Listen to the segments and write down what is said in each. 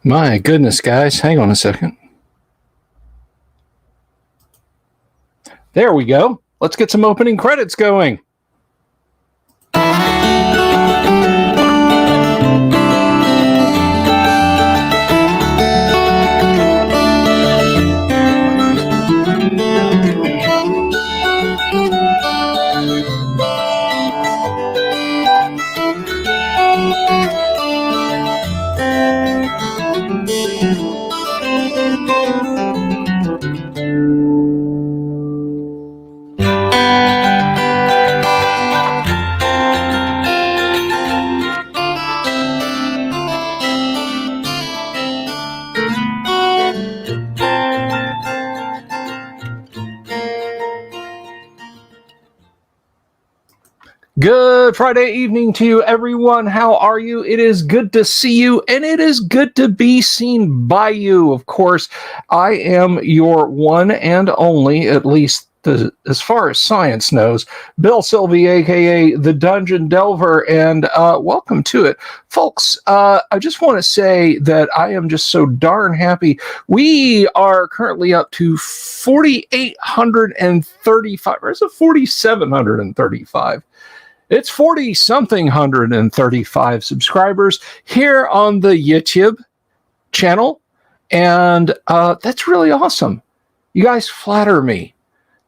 My goodness, guys. Hang on a second. There we go. Let's get some opening credits going. Good Friday evening to you, everyone. How are you? It is good to see you, and it is good to be seen by you. Of course, I am your one and only, at least as far as science knows, Bill Sylvie, a.k.a. the Dungeon Delver, and welcome to it. Folks, I just want to say that I am just so darn happy. We are currently up to 4,835, or is it 4,735? It's 40-something 135 subscribers here on the YouTube channel, and that's really awesome. You guys flatter me.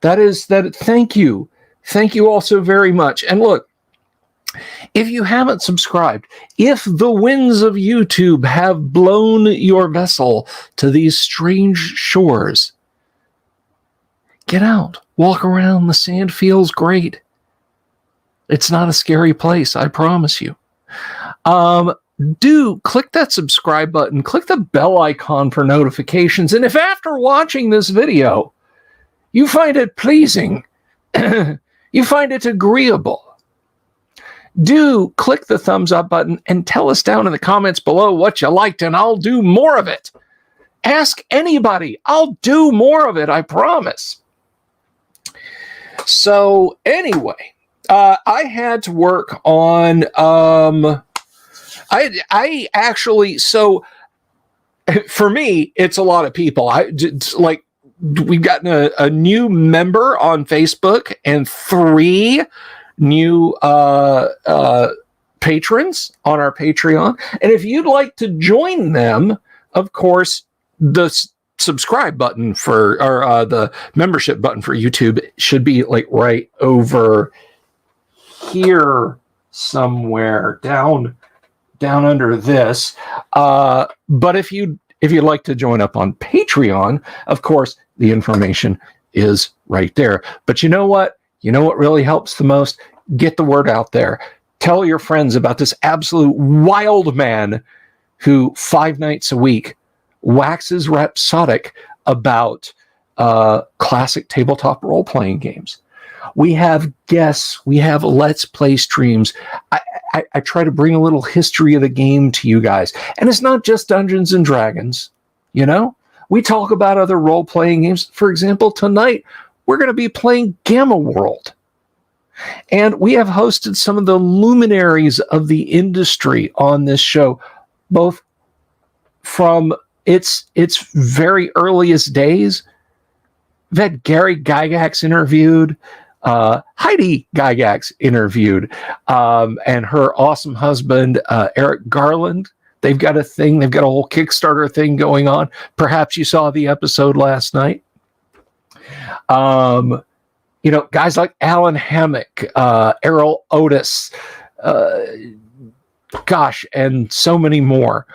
Thank you. Thank you all so very much. And look, if you haven't subscribed, if the winds of YouTube have blown your vessel to these strange shores, get out, walk around. The sand feels great. It's not a scary place, I promise you. Do click that subscribe button, click the bell icon for notifications, and if after watching this video, you find it pleasing, you find it agreeable, do click the thumbs up button and tell us down in the comments below what you liked, and I'll do more of it. Ask anybody, I'll do more of it, I promise. So anyway, I had to work on, I actually, so for me, it's a lot of people. We've gotten a new member on Facebook and 3 new patrons on our Patreon. And if you'd like to join them, of course, the subscribe button or the membership button for YouTube should be like right over here somewhere down under this. But if you'd like to join up on Patreon, of course, the information is right there. But you know what? You know what really helps the most? Get the word out there. Tell your friends about this absolute wild man who 5 nights a week waxes rhapsodic about classic tabletop role-playing games. We have guests. We have Let's Play streams. I try to bring a little history of the game to you guys. And it's not just Dungeons and Dragons, you know? We talk about other role-playing games. For example, tonight, we're going to be playing Gamma World. And we have hosted some of the luminaries of the industry on this show, both from its very earliest days. We've had Gary Gygax interviewed, Heidi Gygax interviewed, and her awesome husband, Eric Garland. They've got a whole Kickstarter thing going on. Perhaps you saw the episode last night. Guys like Alan Hammock, Errol Otis, and so many more.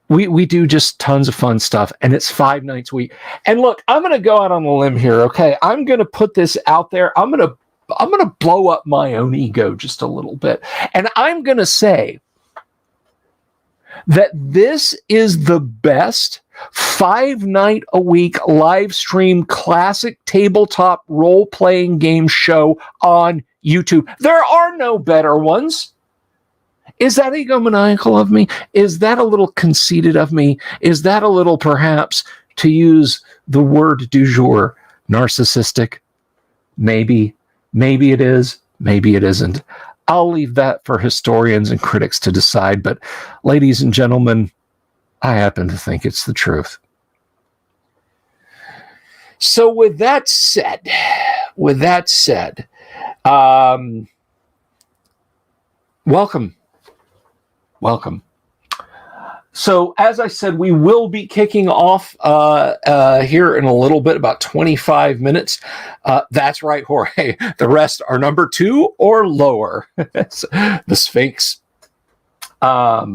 We do just tons of fun stuff, and it's 5 nights a week. And look, I'm going to go out on a limb here, okay? I'm going to put this out there. I'm going to blow up my own ego just a little bit. And I'm going to say that this is the best 5-night-a-week live stream classic tabletop role-playing game show on YouTube. There are no better ones. Is that egomaniacal of me? Is that a little conceited of me? Is that a little, perhaps, to use the word du jour, narcissistic? Maybe it is. Maybe it isn't. I'll leave that for historians and critics to decide. But ladies and gentlemen, I happen to think it's the truth. So with that said, welcome. So as I said, we will be kicking off here in a little bit, about 25 minutes. That's right, Jorge. The rest are number 2 or lower. The Sphinx. But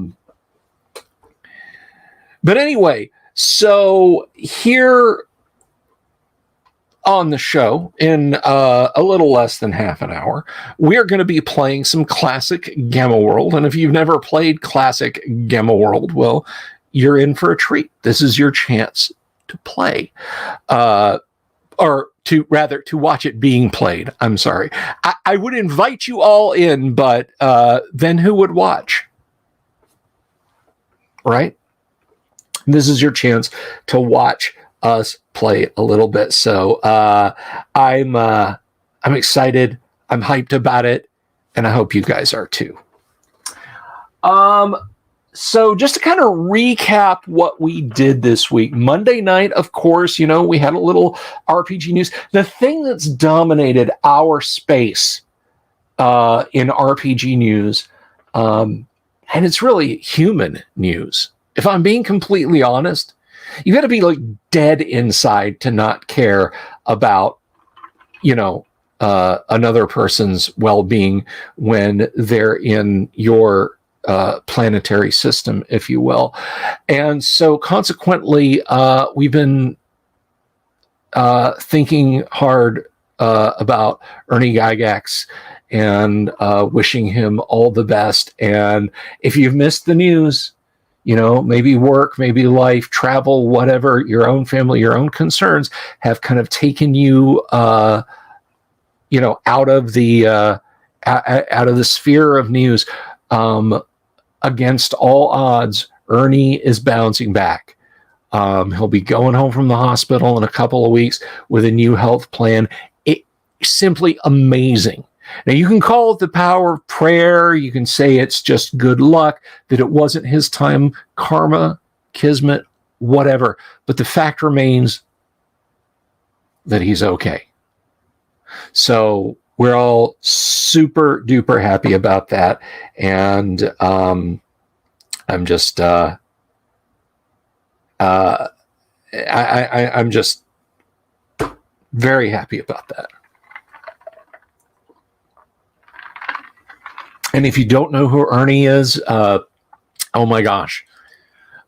anyway, so here on the show, in a little less than half an hour, we're going to be playing some classic Gamma World. And if you've never played classic Gamma World, well, you're in for a treat. This is your chance to play, or to watch it being played. I'm sorry. I would invite you all in, but then who would watch? Right? This is your chance to watch us play a little bit. So I'm excited. I'm hyped about it, and I hope you guys are too. So just to kind of recap what we did this week. Monday night, of course, we had a little RPG news. The thing that's dominated our space in RPG news, and it's really human news. If I'm being completely honest, you got to be like dead inside to not care about, another person's well-being when they're in your planetary system, if you will. And so consequently, we've been thinking hard about Ernie Gygax and wishing him all the best. And if you've missed the news, maybe work, maybe life, travel, whatever, your own family, your own concerns have kind of taken you, out of the sphere of news. Against all odds, Ernie is bouncing back. He'll be going home from the hospital in a couple of weeks with a new health plan. It's simply amazing. Now, you can call it the power of prayer. You can say it's just good luck, that it wasn't his time, karma, kismet, whatever. But the fact remains that he's okay. So we're all super duper happy about that. And I'm just, I'm just very happy about that. And if you don't know who Ernie is, oh my gosh.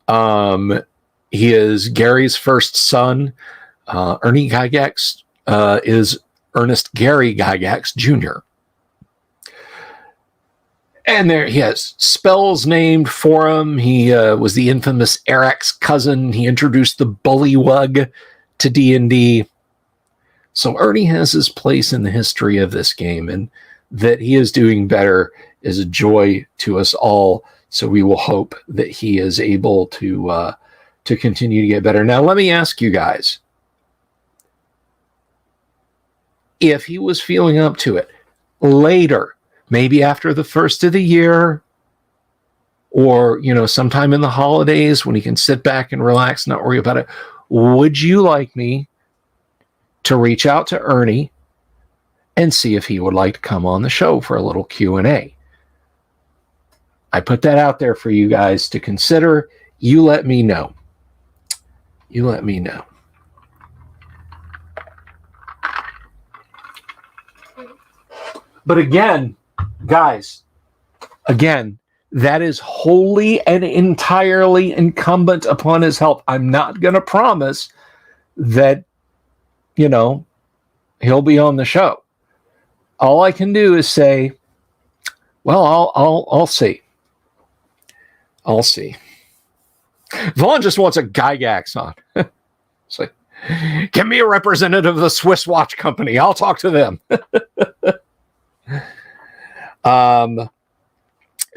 He is Gary's first son. Ernie Gygax is Ernest Gary Gygax Jr. And there he has spells named for him. He was the infamous Eric's cousin. He introduced the Bullywug to D&D. So Ernie has his place in the history of this game, and that he is doing better is a joy to us all. So we will hope that he is able to continue to get better. Now, let me ask you guys, if he was feeling up to it later, maybe after the first of the year, or, sometime in the holidays when he can sit back and relax, not worry about it, would you like me to reach out to Ernie and see if he would like to come on the show for a little Q&A? I put that out there for you guys to consider. You let me know. But again, guys, that is wholly and entirely incumbent upon his health. I'm not going to promise that, he'll be on the show. All I can do is say, well, I'll see. I'll see. Vaughn just wants a Gygax on. It's like, give me a representative of the Swiss Watch Company. I'll talk to them.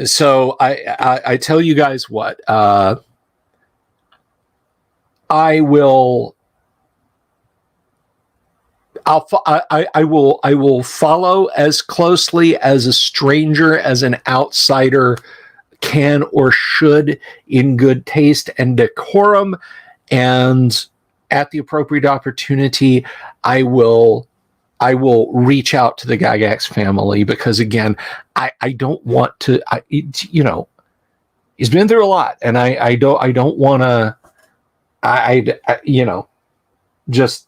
So I tell you guys what, I I will follow as closely as a stranger, as an outsider can or should, in good taste and decorum, and at the appropriate opportunity, I will reach out to the Gygax family, because again, I don't want to, you know, he's been through a lot, and I don't want to, you know, just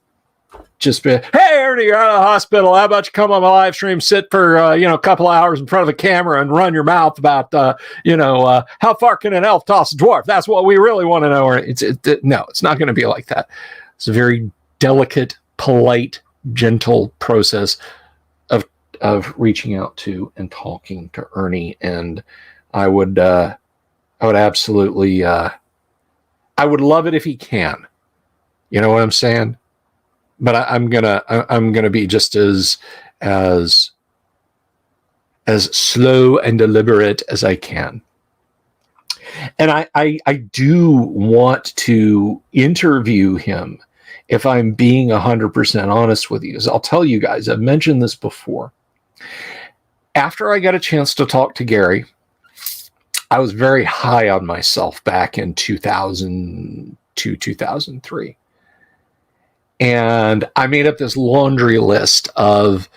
be, hey, Ernie, you're out of the hospital. How about you come on my live stream, sit for, you know, a couple of hours in front of the camera and run your mouth about, you know, how far can an elf toss a dwarf? That's what we really want to know. Or no, it's not going to be like that. It's a very delicate, polite, gentle process of reaching out to and talking to Ernie. And I would absolutely, I would love it if he can. You know what I'm saying? But I'm gonna be just as slow and deliberate as I can. And I do want to interview him, if I'm being 100% honest with you. As I'll tell you guys, I've mentioned this before. After I got a chance to talk to Gary, I was very high on myself back in 2002, 2003. And I made up this laundry list of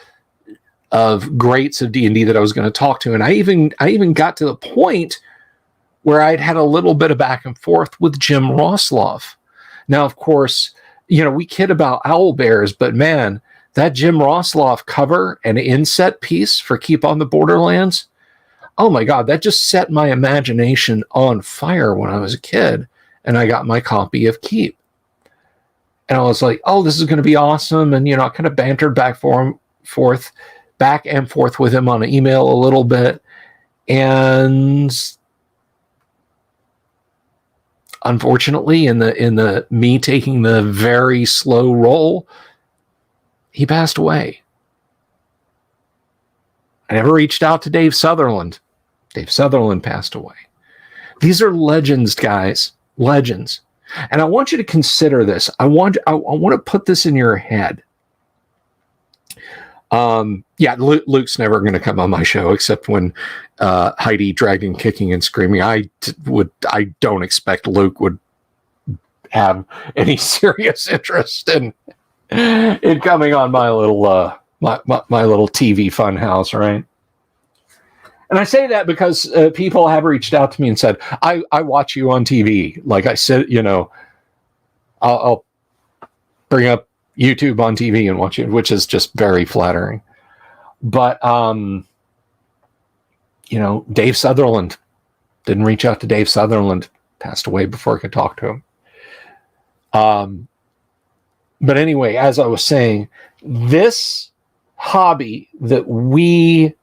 greats of D&D that I was going to talk to. And I even got to the point where I'd had a little bit of back and forth with Jim Rosloff. Now, of course, you know, we kid about owl bears, but man, that Jim Rosloff cover and inset piece for Keep on the Borderlands, oh my God, that just set my imagination on fire when I was a kid, and I got my copy of Keep. And I was like, oh, this is going to be awesome. And, you know, I kind of bantered back and forth with him on email a little bit. And unfortunately, in the me taking the very slow roll, he passed away. I never reached out to Dave Sutherland. Dave Sutherland passed away. These are legends, guys. Legends. And I want you to consider this. I want to put this in your head. Yeah, Luke's never going to come on my show except when Heidi dragging, kicking, and screaming. I don't expect Luke would have any serious interest in coming on my little my little TV fun house, right? And I say that because people have reached out to me and said, I watch you on TV. Like I said, you know, I'll bring up YouTube on TV and watch it, which is just very flattering. But, you know, Dave Sutherland, didn't reach out to Dave Sutherland, passed away before I could talk to him. But anyway, as I was saying, this hobby that we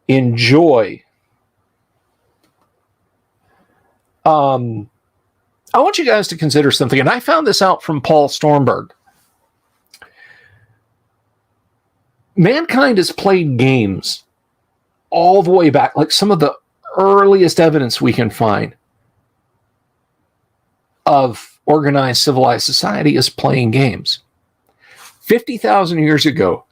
enjoy, I want you guys to consider something, and I found this out from Paul Stormberg. Mankind has played games all the way back, like some of the earliest evidence we can find of organized civilized society is playing games. 50,000 years ago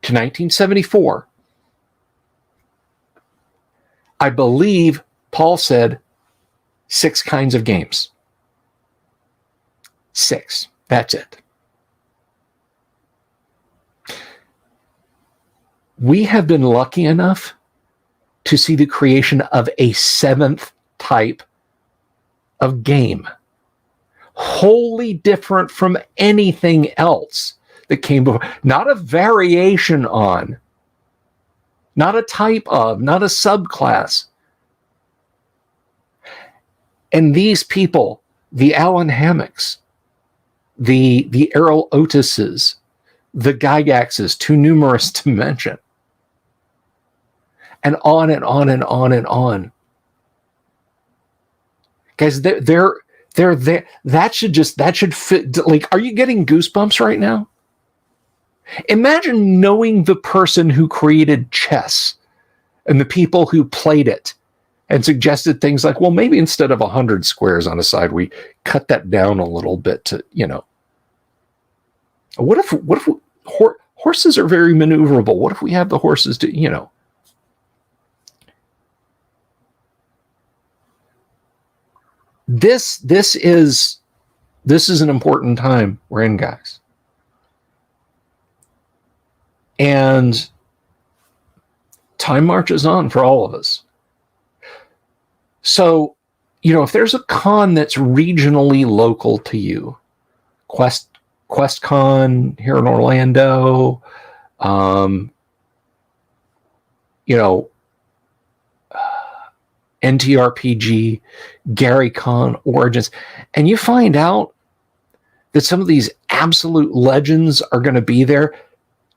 to 1974, I believe Paul said 6 kinds of games. 6. That's it. We have been lucky enough to see the creation of a 7th type of game, wholly different from anything else that came before. Not a variation on, not a type of, not a subclass. And these people, the Alan Hammocks, the Errol Otises, the Gygaxes, too numerous to mention, and on and on and on and on. Guys, they're there. That should fit. Like, are you getting goosebumps right now? Imagine knowing the person who created chess and the people who played it and suggested things like, well, maybe instead of 100 squares on a side, we cut that down a little bit to, what if horses are very maneuverable? What if we have the horses do, This is an important time we're in, guys. And time marches on for all of us. So, if there's a con that's regionally local to you, QuestCon here in Orlando, NTRPG, GaryCon, Origins, and you find out that some of these absolute legends are going to be there,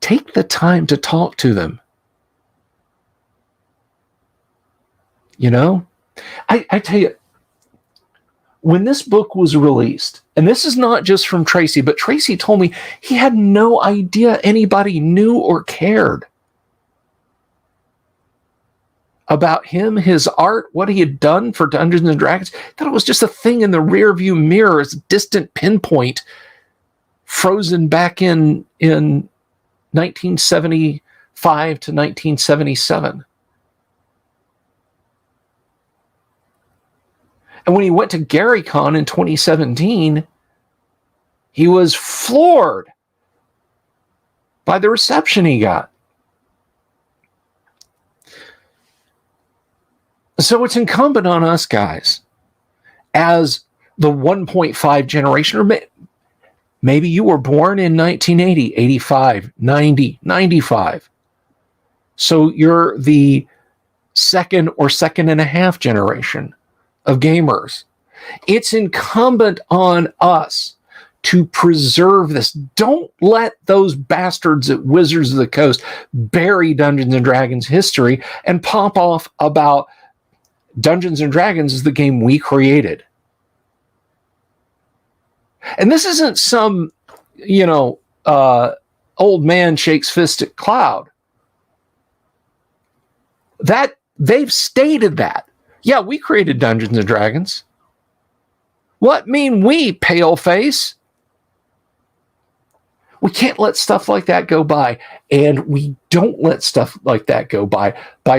take the time to talk to them. I tell you, when this book was released, and this is not just from Tracy, but Tracy told me he had no idea anybody knew or cared about him, his art, what he had done for Dungeons and Dragons. That it was just a thing in the rearview mirror, as a distant pinpoint, frozen back in 1975 to 1977. And when he went to GaryCon in 2017, he was floored by the reception he got. So it's incumbent on us, guys, as the 1.5 generation, or maybe you were born in 1980, 85, 90, 95. So you're the second or second and a half generation of gamers. It's incumbent on us to preserve this. Don't let those bastards at Wizards of the Coast bury Dungeons and Dragons history and pop off about Dungeons and Dragons is the game we created. And this isn't some, old man shakes fist at cloud. That they've stated that. Yeah, we created Dungeons and Dragons. What mean we, pale face? We can't let stuff like that go by. And we don't let stuff like that go by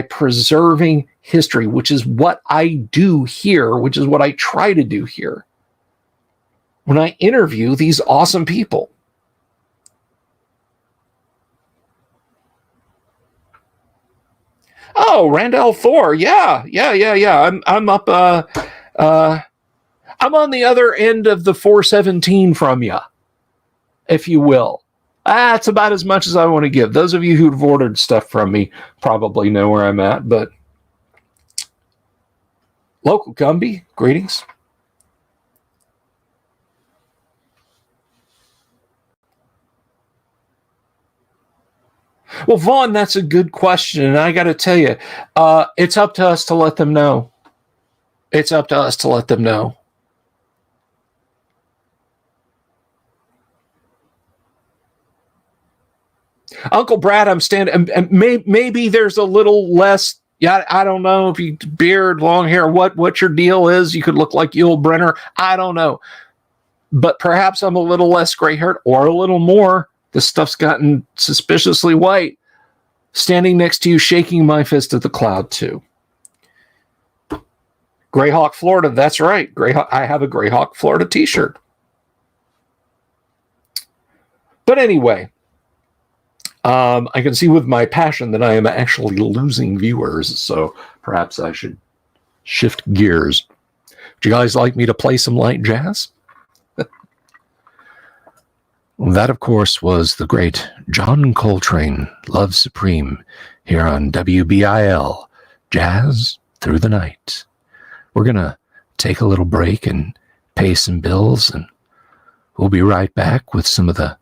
preserving history, which is what I do here, which is what I try to do here when I interview these awesome people. Oh, Randall Thor. Yeah. I'm up. I'm on the other end of the 417 from you, if you will. That's about as much as I want to give. Those of you who've ordered stuff from me probably know where I'm at, but local Gumby, greetings. Well, Vaughn, that's a good question. And I got to tell you, it's up to us to let them know. It's up to us to let them know. Uncle Brad, I'm standing, and maybe there's a little less. Yeah, I don't know if you beard, long hair, what your deal is. You could look like Yul Brynner. I don't know. But perhaps I'm a little less gray-haired or a little more. This stuff's gotten suspiciously white. Standing next to you, shaking my fist at the cloud, too. Greyhawk, Florida. That's right. Greyhawk. I have a Greyhawk, Florida t-shirt. But anyway, I can see with my passion that I am actually losing viewers, so perhaps I should shift gears. Would you guys like me to play some light jazz? That, of course, was the great John Coltrane, Love Supreme, here on WBIL, Jazz Through the Night. We're going to take a little break and pay some bills, and we'll be right back with some of the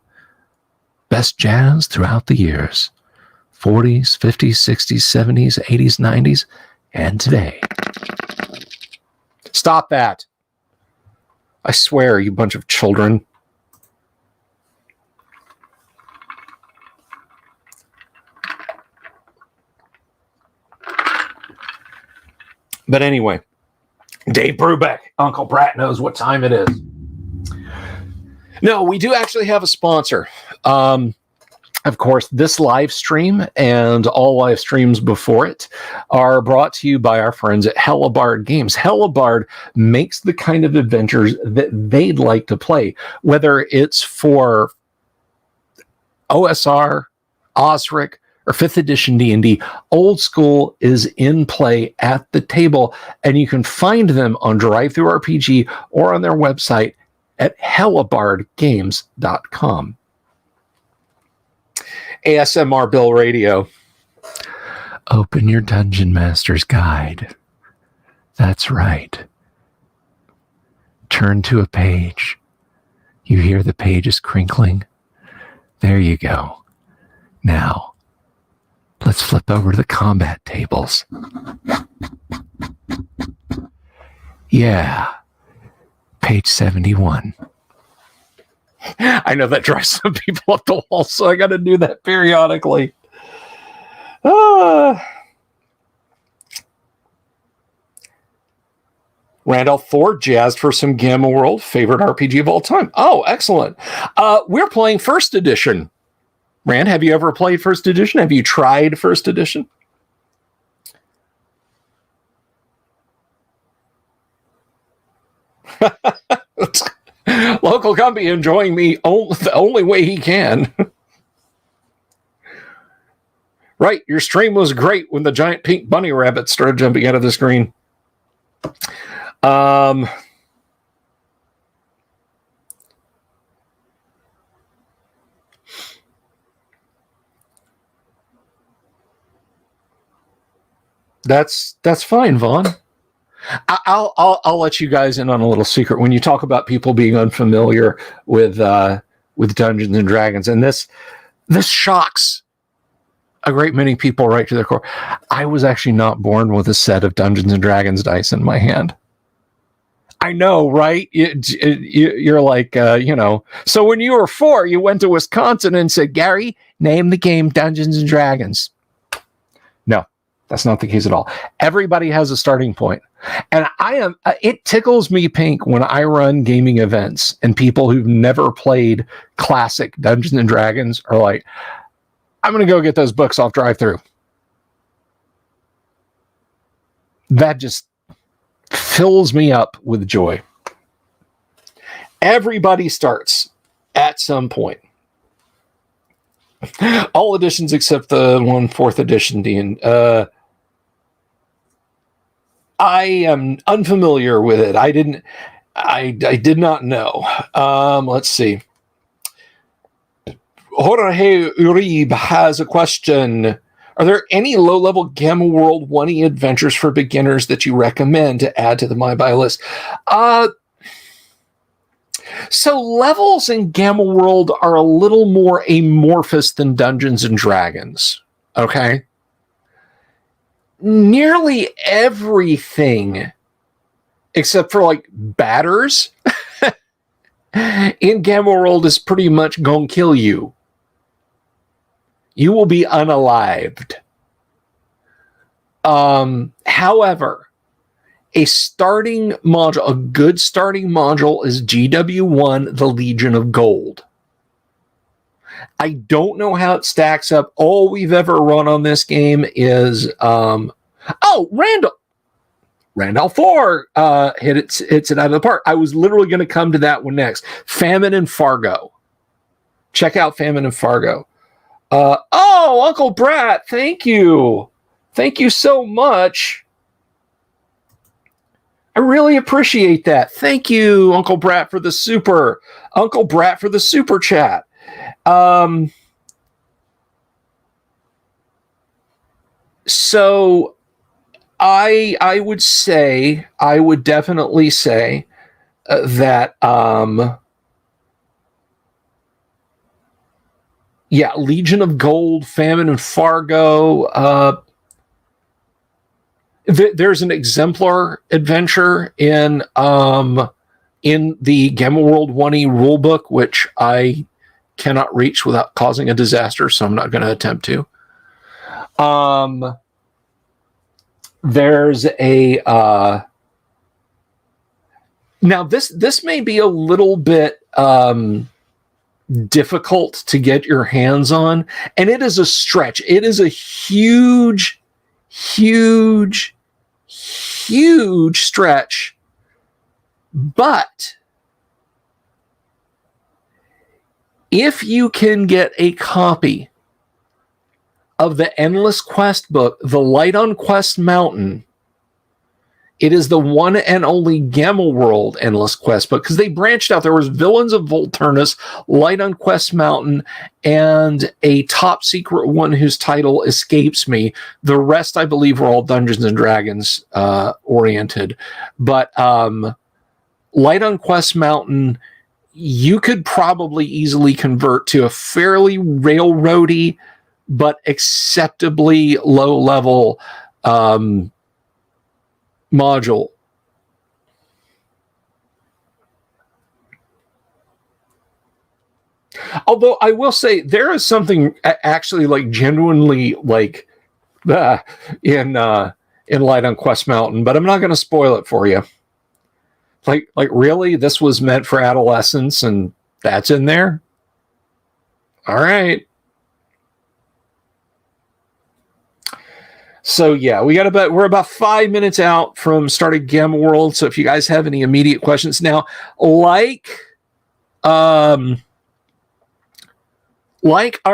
best jazz throughout the years. 40s, 50s, 60s, 70s, 80s, 90s, and today. Stop that. I swear, you bunch of children. But anyway, Dave Brubeck, Uncle Brat knows what time it is. No, we do actually have a sponsor. Of course, this live stream and all live streams before it are brought to you by our friends at Hellebarde Games. Hellebarde makes the kind of adventures that they'd like to play, whether it's for OSR, Osric, or 5th edition D&D. Old School is in play at the table, and you can find them on DriveThruRPG or on their website at hellebardegames.com. ASMR Bill Radio. Open your Dungeon Master's Guide. That's right. Turn to a page. You hear the pages crinkling. There you go. Now, let's flip over to the combat tables. Yeah. Page 71. I know that drives some people up the wall, so I got to do that periodically. Randolph Ford jazzed for some Gamma World, favorite RPG of all time. Oh, excellent. We're playing First Edition. Rand, have you ever played First Edition? Have you tried First Edition? Local company enjoying me the only way he can. Right, your stream was great when the giant pink bunny rabbit started jumping out of the screen. That's fine, Vaughn. I'll let you guys in on a little secret. When you talk about people being unfamiliar with Dungeons and Dragons, and this shocks a great many people right to their core. I was actually not born with a set of Dungeons and Dragons dice in my hand. I know, right? You're like, So when you were 4, you went to Wisconsin and said, "Gary, name the game Dungeons and Dragons." No, that's not the case at all. Everybody has a starting point. And it tickles me pink when I run gaming events and people who've never played classic Dungeons and Dragons are like, "I'm going to go get those books off drive-thru." That just fills me up with joy. Everybody starts at some point. All editions except the 4th edition, Dean. I am unfamiliar with it. I did not know. Let's see. Jorge Uribe has a question. Are there any low-level Gamma World 1E adventures for beginners that you recommend to add to the My Buy list? So levels in Gamma World are a little more amorphous than Dungeons and Dragons. Okay? Nearly everything, except for like batters, in Gamma World is pretty much gonna kill you. You will be unalived. However, a starting module, a good starting module is GW1, the Legion of Gold. I don't know how it stacks up. All we've ever run on this game is Randolph 4 hits it out of the park. I was literally going to come to that one next. Famine and Fargo. Check out Famine and Fargo. Uncle Brat, thank you. Thank you so much. I really appreciate that. Thank you, Uncle Brat, for the super. Uncle Brat for the super chat. So I would definitely say that Legion of Gold, Famine and Fargo. There's an exemplar adventure in the Gamma World 1E rulebook, which I cannot reach without causing a disaster, so I'm not going to attempt to. there's a now this may be a little bit difficult to get your hands on, and it is a stretch. It is a huge stretch, but if you can get a copy of the Endless Quest book, The Light on Quest Mountain, it is the one and only Gamma World Endless Quest book, because they branched out. There was Villains of Volturnus, Light on Quest Mountain, and a top secret one whose title escapes me. The rest, I believe, were all Dungeons and Dragons oriented. But Light on Quest Mountain, you could probably easily convert to a fairly railroady but acceptably low-level module. Although I will say there is something actually like genuinely like in Light on Quest Mountain, but I'm not going to spoil it for you. Like really, this was meant for adolescents, and that's in there. All right. So yeah, we're about 5 minutes out from starting Gamma World. So if you guys have any immediate questions now, like our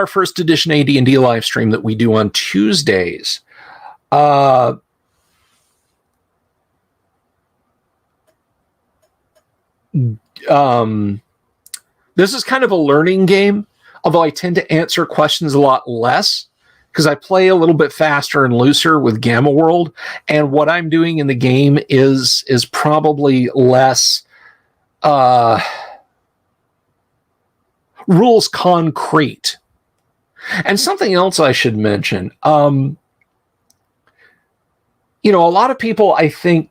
first edition AD&D live stream that we do on Tuesdays, this is kind of a learning game, although I tend to answer questions a lot less, because I play a little bit faster and looser with Gamma World, and what I'm doing in the game is probably less rules concrete. And something else I should mention, a lot of people, I think,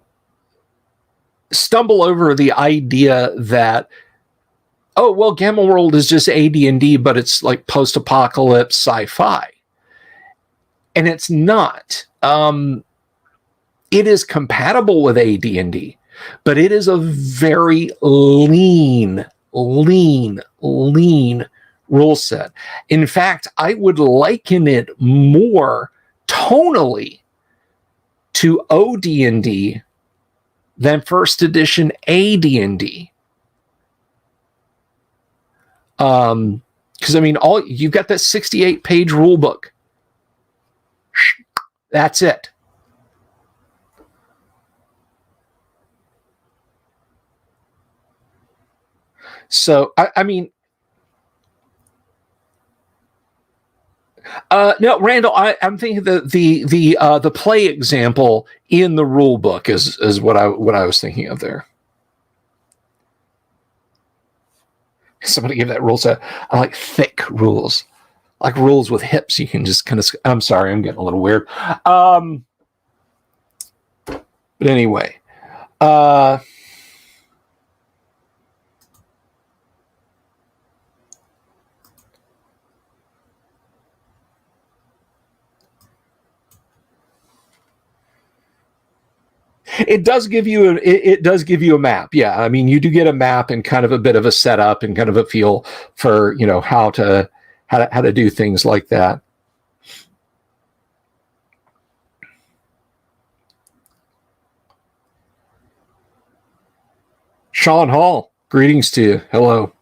stumble over the idea that, oh, well, Gamma World is just AD&D, but it's like post-apocalypse sci-fi. And it's not. It is compatible with AD&D, but it is a very lean rule set. In fact, I would liken it more tonally to OD&D than first edition AD&D. Because I mean, you've got that 68-page rule book. That's it. So I mean, no, Randall, I'm thinking the play example in the rule book is what I was thinking of there. Somebody give that rule set. I like thick rules. Like rules with hips, you can just kind of. I'm sorry, I'm getting a little weird. But anyway, it does give you a map. Yeah, I mean, you do get a map and kind of a bit of a setup and kind of a feel for how to do things like that. Sean Hall, greetings to you. Hello.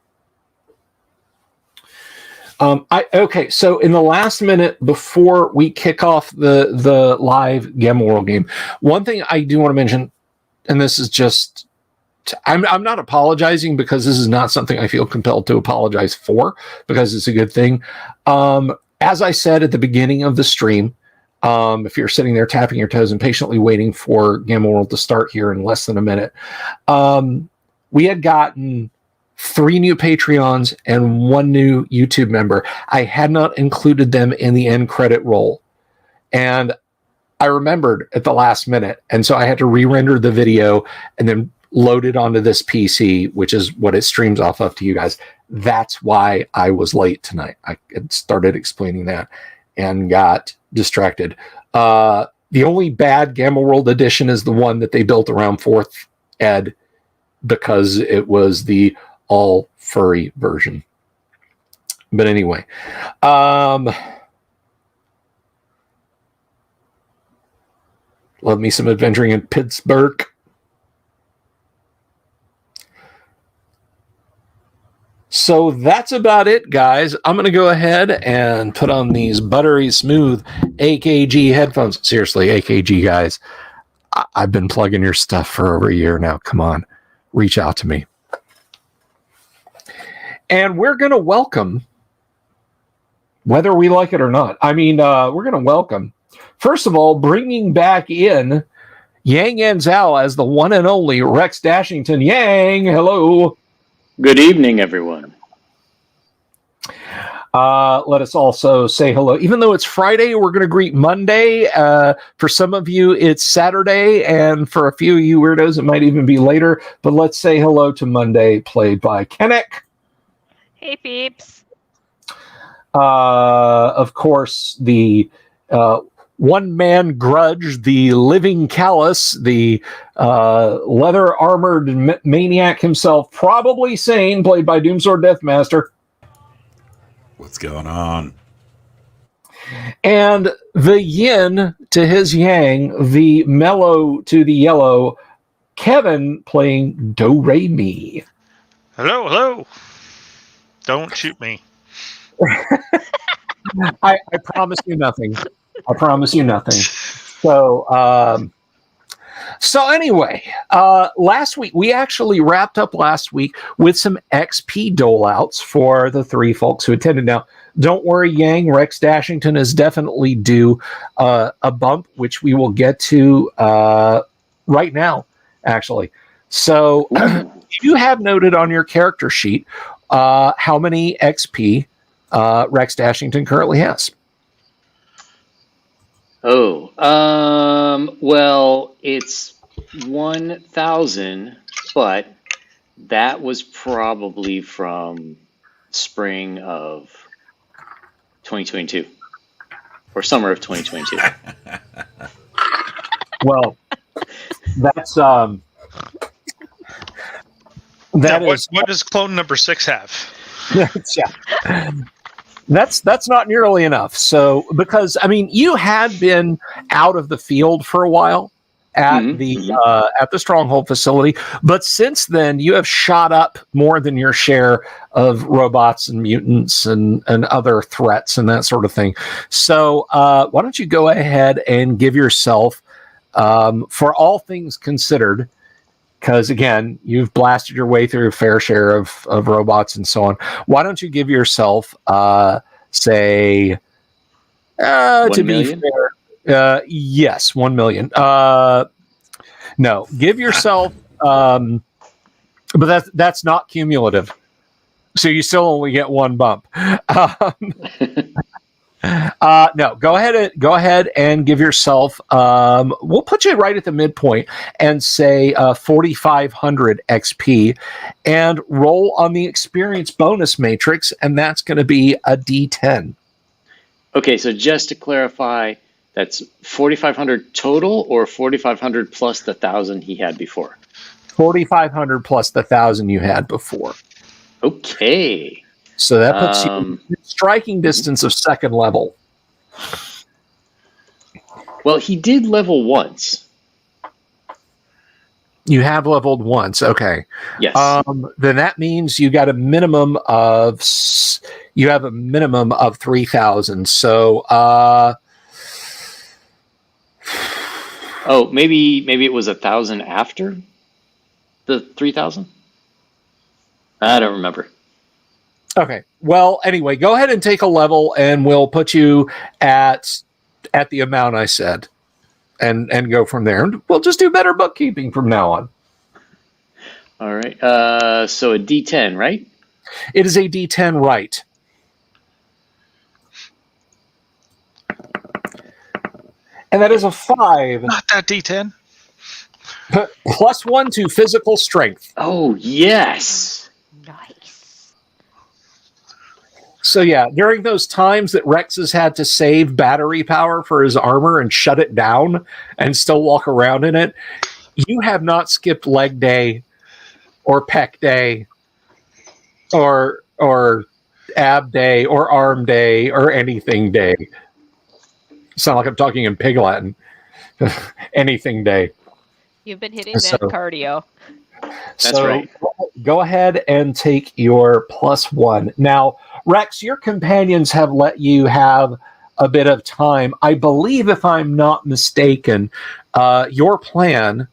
Okay, so in the last minute before we kick off the live Gamma World game, one thing I do want to mention, and this is just, I'm not apologizing, because this is not something I feel compelled to apologize for, because it's a good thing. As I said at the beginning of the stream, if you're sitting there tapping your toes and patiently waiting for Gamma World to start here in less than a minute, we had gotten 3 new Patreons and 1 new YouTube member. I had not included them in the end credit roll, and I remembered at the last minute, and so I had to re-render the video and then load it onto this PC, which is what it streams off of to you guys. That's why I was late tonight. I had started explaining that and got distracted. The only bad Gamma World edition is the one that they built around 4th Ed because it was the all furry version. But anyway, love me some adventuring in Pittsburgh. So that's about it, guys. I'm going to go ahead and put on these buttery smooth AKG headphones. Seriously, AKG guys, I've been plugging your stuff for over a year now. Come on, reach out to me. And we're going to welcome, whether we like it or not, we're going to welcome, first of all, bringing back in Yang Anzal as the one and only Rex Dashington. Yang, hello. Good evening, everyone. Let us also say hello. Even though it's Friday, we're going to greet Monday. For some of you, it's Saturday, and for a few of you weirdos, it might even be later. But let's say hello to Monday, played by Kennick. Hey, peeps. Of course, the one-man grudge, the living callus, the leather-armored maniac himself, probably sane, played by Doomsword Deathmaster. What's going on? And the yin to his yang, the mellow to the yellow, Kevin playing Do-Re-Mi. Hello, hello. Don't shoot me. I promise you nothing. I promise you nothing. So anyway, last week, we actually wrapped up last week with some XP doleouts for the 3 folks who attended. Now, don't worry, Yang, Rex Dashington is definitely due a bump, which we will get to right now, actually. So you have noted on your character sheet how many XP Rex Dashington currently has. Well, it's 1,000, but that was probably from spring of 2022 or summer of 2022. Well, that's what does clone number 6 have? yeah. That's not nearly enough. So, because you had been out of the field for a while at the Stronghold facility, but since then you have shot up more than your share of robots and mutants and other threats and that sort of thing. So, why don't you go ahead and give yourself, for all things considered, because again, you've blasted your way through a fair share of robots and so on. Why don't you give yourself, say, to million? be fair, yes, 1 million. No, give yourself, but that's not cumulative. So you still only get 1 bump. No, go ahead and give yourself, we'll put you right at the midpoint and say 4,500 XP and roll on the experience bonus matrix, and that's going to be a D10. Okay, so just to clarify, that's 4,500 total or 4,500 plus the 1,000 he had before? 4,500 plus the 1,000 you had before. Okay. So that puts you in striking distance of 2nd level. Well, he did level once. You have leveled once, okay. Yes. Then that means you got a minimum of 3,000. So maybe it was 1,000 after the 3,000? I don't remember. Okay. Well, anyway, go ahead and take a level, and we'll put you at the amount I said, and go from there. And we'll just do better bookkeeping from now on. All right. So a D10, right? It is a D10, right? And that is a 5. Not that D10. Plus 1 to physical strength. Oh, yes. Nice. So yeah, during those times that Rex has had to save battery power for his armor and shut it down and still walk around in it, you have not skipped leg day or pec day or ab day or arm day or anything day. Sound like I'm talking in pig Latin. Anything day. You've been hitting that cardio. That's right. Go ahead and take your +1. Now, Rex, your companions have let you have a bit of time. I believe, if I'm not mistaken, your plan,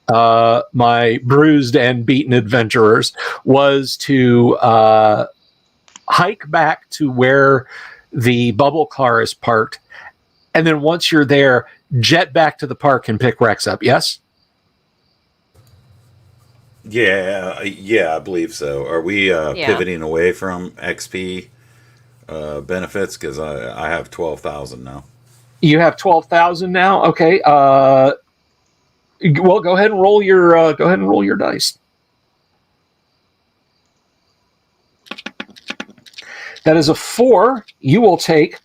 my bruised and beaten adventurers, was to hike back to where the bubble car is parked, and then once you're there, jet back to the park and pick Rex up. Yes? Yeah, I believe so. Are we pivoting away from XP benefits? Because I have 12,000 now. You have 12,000 now. Okay. Well, go ahead and roll your dice. That is a 4. You will take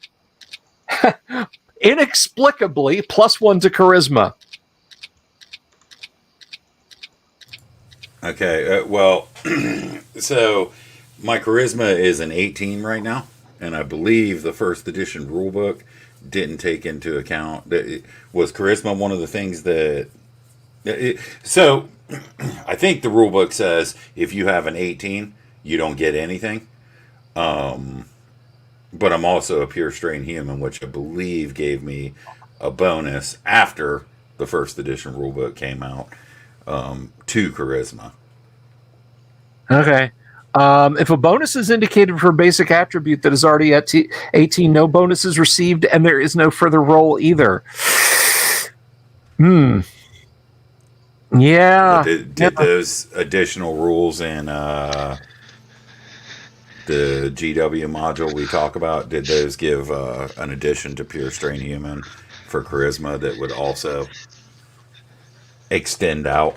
inexplicably +1 to charisma. Okay, well, so my charisma is an 18 right now, and I believe the first edition rulebook didn't take into account that was charisma one of the things that. So I think the rulebook says if you have an 18, you don't get anything. But I'm also a pure strain human, which I believe gave me a bonus after the first edition rulebook came out. To charisma. Okay. If a bonus is indicated for a basic attribute that is already at 18, no bonus is received, and there is no further roll either. Yeah. Did those additional rules in the GW module we talk about, did those give an addition to pure strain human for charisma that would also extend out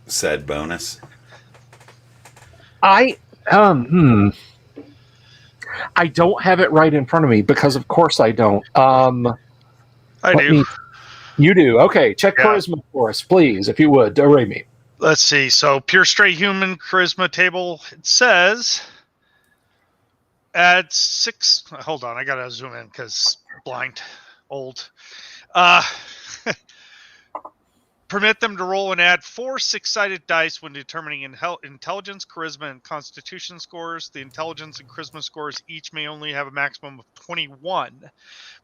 said bonus? I don't have it right in front of me because of course I don't. I do. You do. Okay, check charisma for us, please, if you would. Remy. Let's see. So pure straight human charisma table, it says add 6. Hold on, I gotta zoom in because blind, old. Permit them to roll and add 4 6-sided dice when determining intelligence, charisma, and constitution scores. The intelligence and charisma scores each may only have a maximum of 21,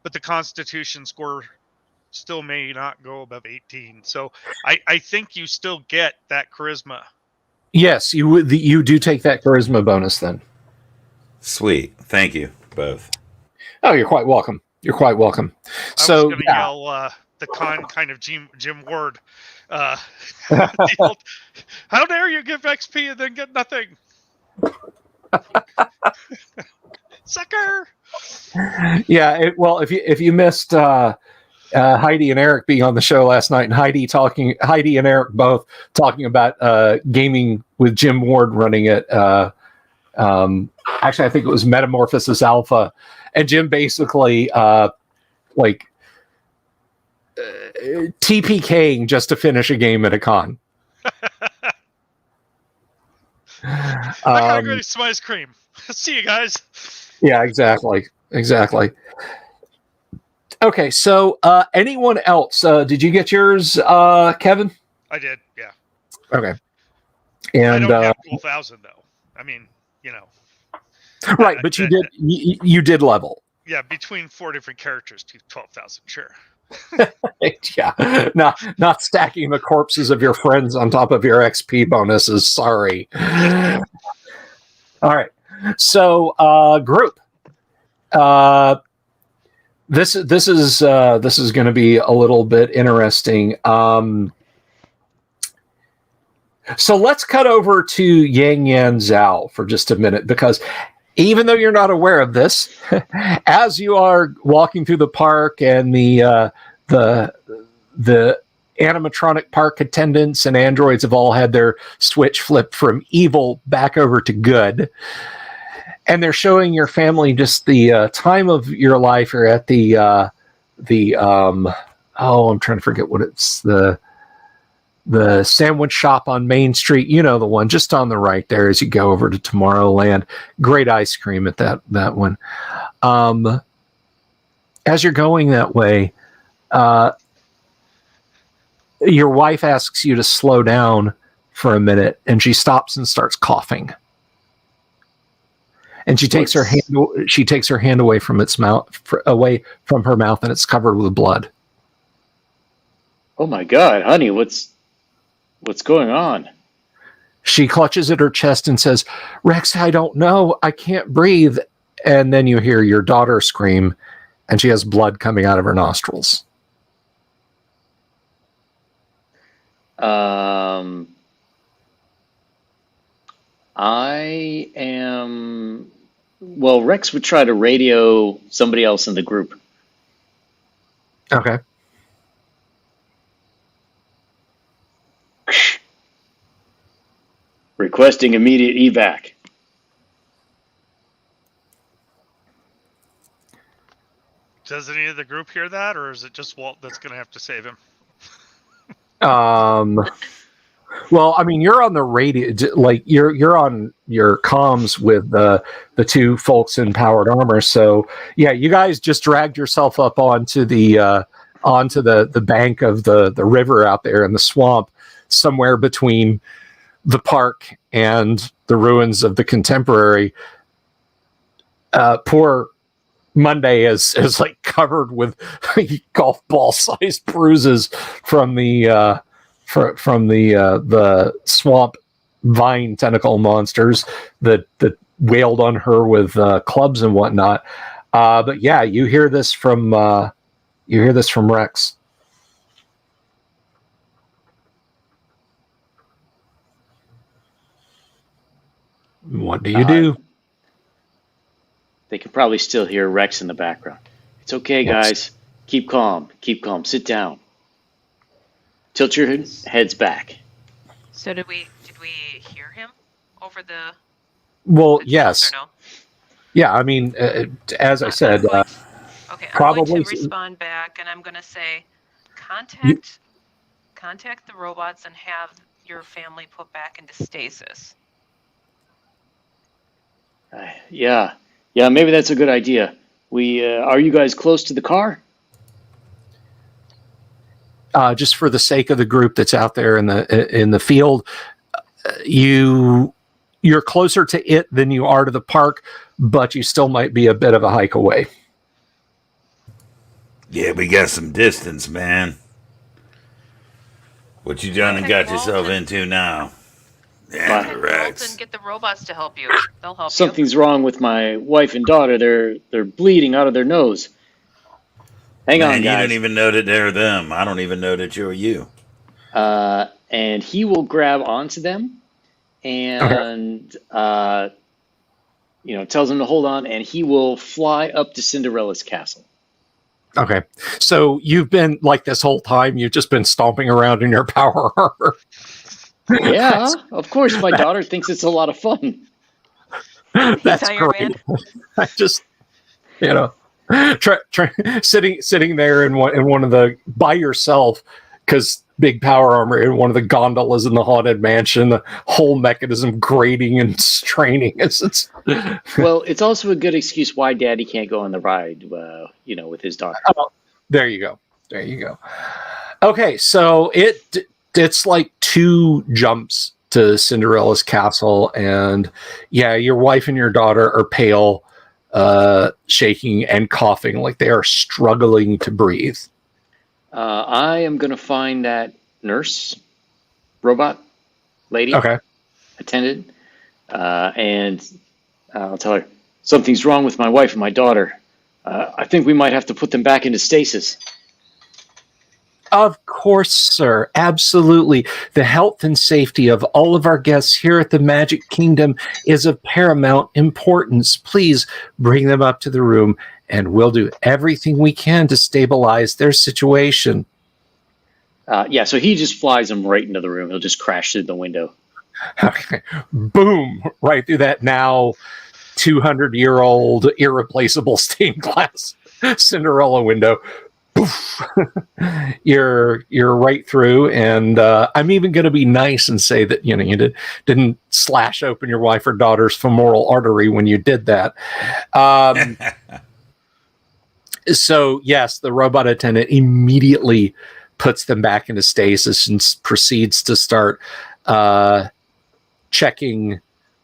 but the constitution score still may not go above 18. So I think you still get that charisma. Yes, you do take that charisma bonus then. Sweet. Thank you both. Oh, you're quite welcome. You're quite welcome. I was going to yell the kind of Jim Ward. Old, how dare you give XP and then get nothing? Sucker. Yeah, well, if you missed Heidi and Eric being on the show last night, and Heidi and Eric both talking about gaming with Jim Ward running it. Actually, I think it was Metamorphosis Alpha, and Jim basically TPKing just to finish a game at a con. I gotta go get some ice cream. See you guys. Yeah, exactly. Okay, so anyone else? Did you get yours, Kevin? I did, yeah. Okay. And I don't have 12,000 though. I mean, right, but you did level. Yeah, between 4 different characters to 12,000, sure. Yeah, not stacking the corpses of your friends on top of your XP bonuses. Sorry. All right, so group. This is going to be a little bit interesting. So let's cut over to Yang Yan Zhao for just a minute, because even though you're not aware of this, as you are walking through the park and the animatronic park attendants and androids have all had their switch flipped from evil back over to good, and they're showing your family just the time of your life. You're at the I'm trying to forget what it's, the sandwich shop on Main Street, you know, the one just on the right there as you go over to Tomorrowland. Great ice cream at that one. As you're going that way, your wife asks you to slow down for a minute, and she stops and starts coughing. And she takes her hand away from its mouth, away from her mouth, and it's covered with blood. Oh my God, honey, what's going on? She clutches at her chest and says, "Rex, I don't know. I can't breathe." And then you hear your daughter scream, and she has blood coming out of her nostrils. Rex would try to radio somebody else in the group. Okay. Requesting immediate evac. Does any of the group hear that, or is it just Walt that's going to have to save him? Well, I mean, you're on the radio, like you're on your comms with the two folks in powered armor. So yeah, you guys just dragged yourself up onto the bank of the river out there in the swamp, somewhere between the park and the ruins of the Contemporary. Poor Monday is like covered with golf ball sized bruises from the swamp vine tentacle monsters that wailed on her with clubs and whatnot. But yeah, you hear this from Rex. What do you do? They can probably still hear Rex in the background. It's okay, guys. Keep calm. Keep calm. Sit down. Tilt your heads back. So did we hear him over the? Well, the yes. Or no? Yeah, I mean, as I said, okay, probably I'm going to respond back, and I'm going to say, contact the robots and have your family put back into stasis. Yeah, maybe that's a good idea. Are you guys close to the car? Just for the sake of the group that's out there in the field, you're closer to it than you are to the park, but you still might be a bit of a hike away. Yeah, we got some distance, man. What you done and got yourself into now? Yeah, Rex. Get the robots to help you. They'll help Something's wrong with my wife and daughter. They're bleeding out of their nose. Hang on, guys. You don't even know that they're them. I don't even know that you're you. And he will grab onto them and tells them to hold on, and he will fly up to Cinderella's castle. Okay. So you've been, like, this whole time, you've just been stomping around in your power armor. Yeah, of course. My daughter thinks it's a lot of fun. That's great. I just, sitting there in one of the, by yourself, because big power armor in one of the gondolas in the haunted mansion, the whole mechanism grating and straining. Well, it's also a good excuse why Daddy can't go on the ride, with his daughter. Oh, there you go. Okay, so it's like 2 jumps to Cinderella's castle, and yeah, your wife and your daughter are pale, shaking and coughing like they are struggling to breathe. I am going to find that nurse, robot, lady, attendant, and I'll tell her, something's wrong with my wife and my daughter. I think we might have to put them back into stasis. Of course, sir. Absolutely. The health and safety of all of our guests here at the Magic Kingdom is of paramount importance. Please bring them up to the room, and we'll do everything we can to stabilize their situation. So he just flies them right into the room. He'll just crash through the window. Okay. Boom! Right through that now 200-year-old irreplaceable stained glass Cinderella window. you're right through, and I'm even going to be nice and say that you didn't slash open your wife or daughter's femoral artery when you did that. So yes, the robot attendant immediately puts them back into stasis and proceeds to start checking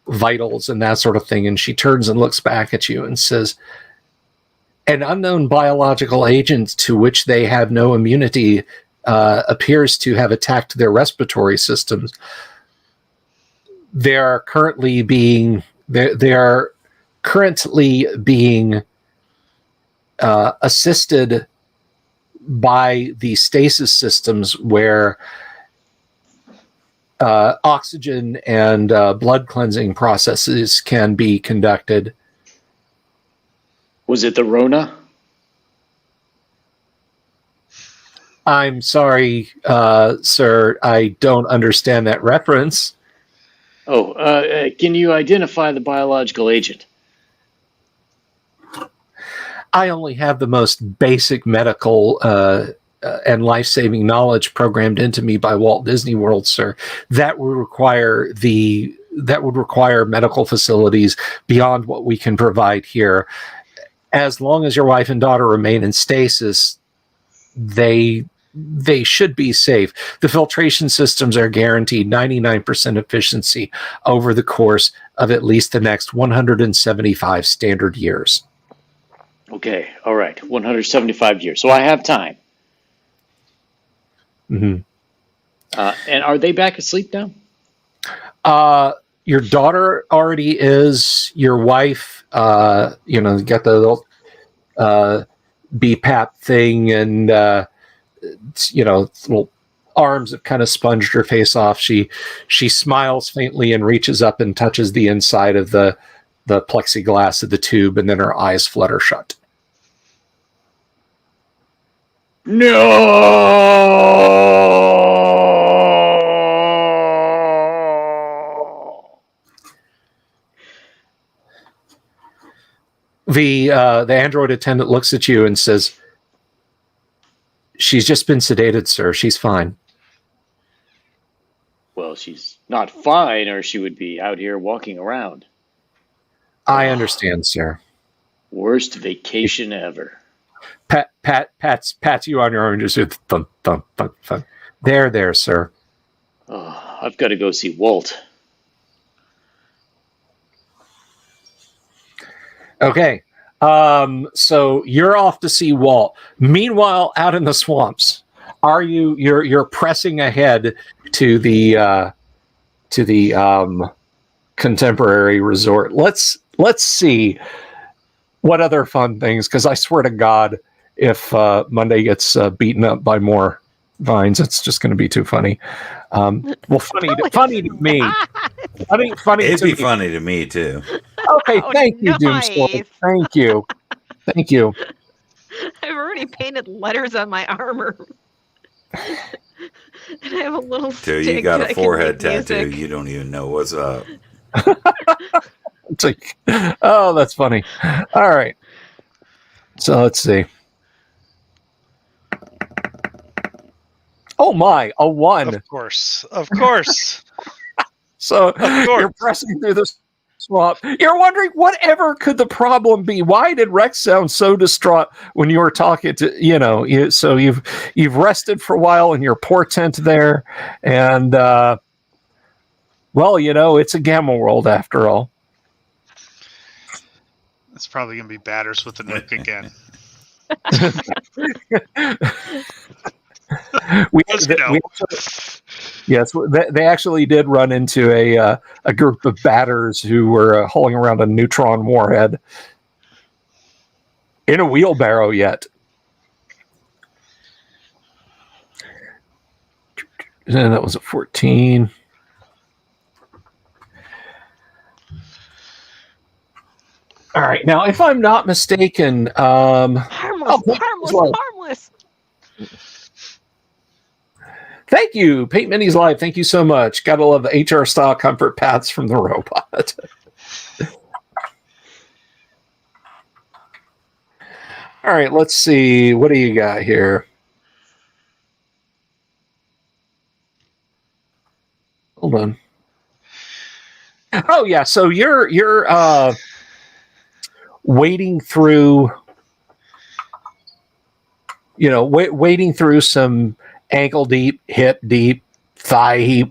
vitals and that sort of thing. And she turns and looks back at you and says, "An unknown biological agent to which they have no immunity appears to have attacked their respiratory systems. They are currently being assisted by the stasis systems where oxygen and blood cleansing processes can be conducted." Was it the Rona? I'm sorry, sir, I don't understand that reference. Oh, can you identify the biological agent? I only have the most basic medical and life-saving knowledge programmed into me by Walt Disney World, sir. That would require medical facilities beyond what we can provide here. As long as your wife and daughter remain in stasis, they should be safe. The filtration systems are guaranteed 99% efficiency over the course of at least the next 175 standard years. Okay, all right, 175 years. So I have time. Mm-hmm. And are they back asleep now? Your daughter already is. Your wife, got the little BPAP thing, and little arms have kind of sponged her face off. She smiles faintly and reaches up and touches the inside of the plexiglass of the tube, and then her eyes flutter shut. No. The android attendant looks at you and says, "She's just been sedated, sir. She's fine." Well, she's not fine, or she would be out here walking around. I understand, sir. Worst vacation ever. Pats you on your arm and just thump, thump, thump, thump. There, sir. Oh, I've got to go see Walt. Okay. So you're off to see Walt. Meanwhile, out in the swamps, you're pressing ahead to the contemporary resort. Let's see what other fun things, because I swear to God, if Monday gets beaten up by more vines, it's just going to be too funny. Well, funny to me. Funny It'd to be me. funny to me too. Okay, thank you, Doomstorm. Thank you. I've already painted letters on my armor. And I have a little Till stick you got that I a can forehead make tattoo, music. you don't even know what's up. It's like, oh, that's funny. All right. So let's see. Oh my, a 1. Of course. So Of course. you're pressing through the swamp. You're wondering, whatever could the problem be? Why did Rex sound so distraught when you were talking to, so you've rested for a while in your poor tent there. And, it's a gamma world after all. It's probably going to be batters with the nuke again. They actually did run into a group of batters who were hauling around a neutron warhead in a wheelbarrow yet. And that was a 14. All right. Now, if I'm not mistaken, Harmless. Thank you, Paint Minis Live. Thank you so much. Gotta love the HR style comfort pads from the robot. All right, let's see. What do you got here? Hold on. Oh yeah, so you're wading through, wading through some ankle deep, hip deep, thigh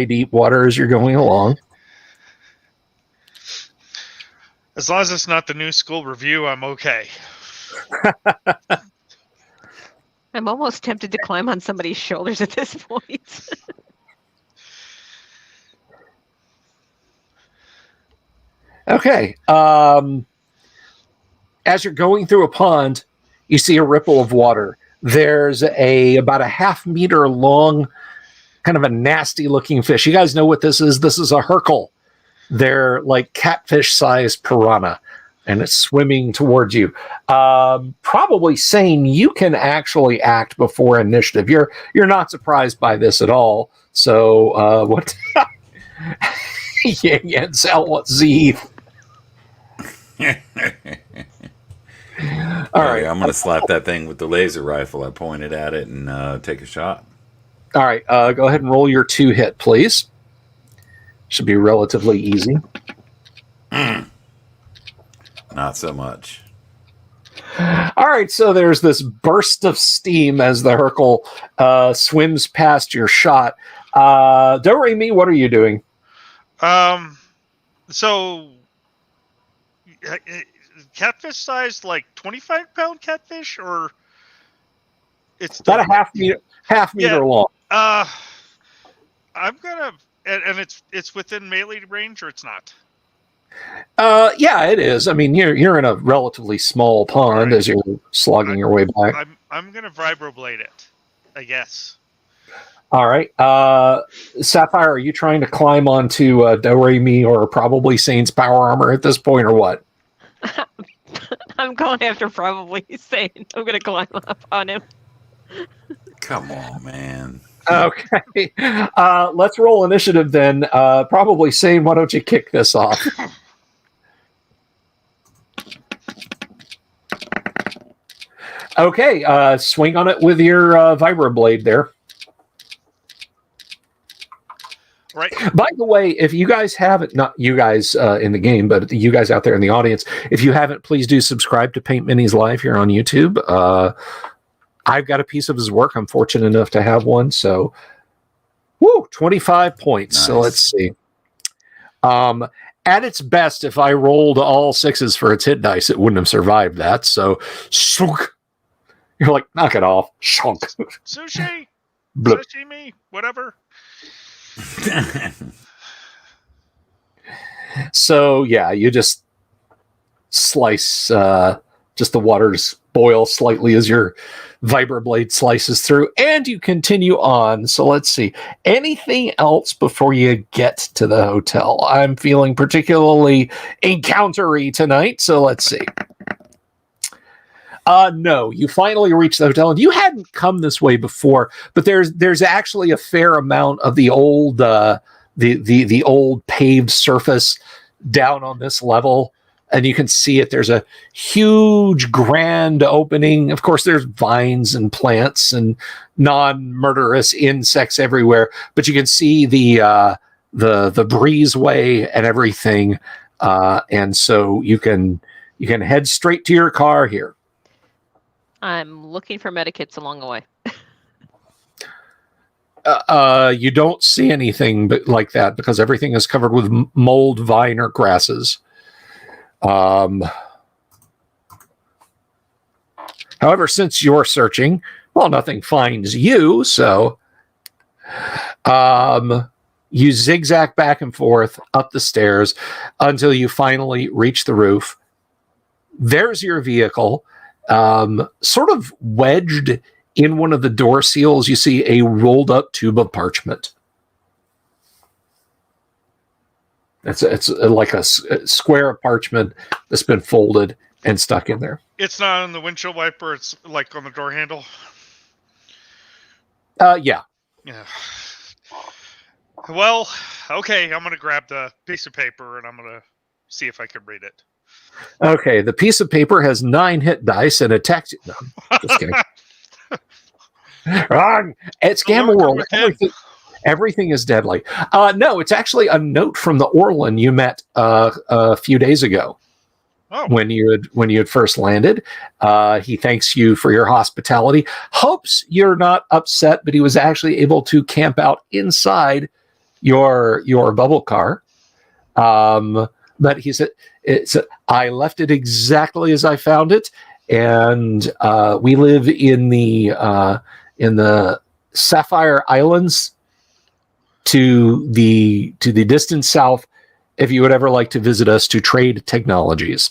deep water as you're going along. As long as it's not the New School Review, I'm okay. I'm almost tempted to climb on somebody's shoulders at this point. Okay. As you're going through a pond, you see a ripple of water. There's about a half-meter long, kind of a nasty looking fish. You guys know what this is? This is a hercle. They're like catfish-sized piranha, and it's swimming towards you. Probably saying you can actually act before initiative. You're not surprised by this at all. So what? Jetzt what Sie. All right, I'm gonna slap that thing with the laser rifle. I pointed at it and take a shot. All right, go ahead and roll your 2 hit, please. Should be relatively easy. Not so much. All right, so there's this burst of steam as the hercle swims past your shot. Do-re-mi, what are you doing? So catfish size, like 25-pound catfish, or it's about a half meter long. I'm gonna, and it's within melee range, or it's not. Yeah, it is. I mean, you're in a relatively small pond as you're slogging your way back. I'm gonna vibroblade it, I guess. All right, Sapphire, are you trying to climb onto Do-re-mi or probably Sane's power armor at this point, or what? I'm going after probably Sane. I'm going to climb up on him. Come on, man. Okay, let's roll initiative then. Probably Sane, why don't you kick this off? Okay, swing on it with your vibroblade there. Right. By the way, if you guys haven't, not you guys in the game, but you guys out there in the audience, if you haven't, please do subscribe to Paint Minis Live here on YouTube. I've got a piece of his work. I'm fortunate enough to have one. So, 25 points. Nice. So let's see. At its best, if I rolled all 6s for its hit dice, it wouldn't have survived that. So, shunk. You're like, knock it off. Shunk. Sushi. Blip. Sashimi. Whatever. So yeah, you just slice, just the waters boil slightly as your vibroblade slices through, and you continue on. So let's see, anything else before you get to the hotel? I'm feeling particularly encountery tonight, so let's see. No, you finally reach the hotel, and you hadn't come this way before, but there's actually a fair amount of the old the old paved surface down on this level, and you can see it. There's a huge grand opening. Of course, there's vines and plants and non-murderous insects everywhere, but you can see the breezeway and everything, and so you can head straight to your car here. I'm looking for medikits along the way. You don't see anything like that because everything is covered with mold, vine, or grasses. However, since you're searching, well, nothing finds you, so you zigzag back and forth up the stairs until you finally reach the roof. There's your vehicle. Sort of wedged in one of the door seals, you see a rolled up tube of parchment. It's like a square of parchment that's been folded and stuck in there. It's not on the windshield wiper. It's like on the door handle. Yeah. Yeah. Well, okay. I'm gonna grab the piece of paper and I'm gonna see if I can read it. Okay, the piece of paper has 9 hit dice and attacks you. No, just kidding. Wrong. It's Gamma World. Everything is deadly. No, it's actually a note from the Orlin you met a few days ago. Oh. When you had first landed. He thanks you for your hospitality. Hopes you're not upset, but he was actually able to camp out inside your bubble car. But he said, I left it exactly as I found it, and we live in the Sapphire Islands to the distant south. If you would ever like to visit us to trade technologies.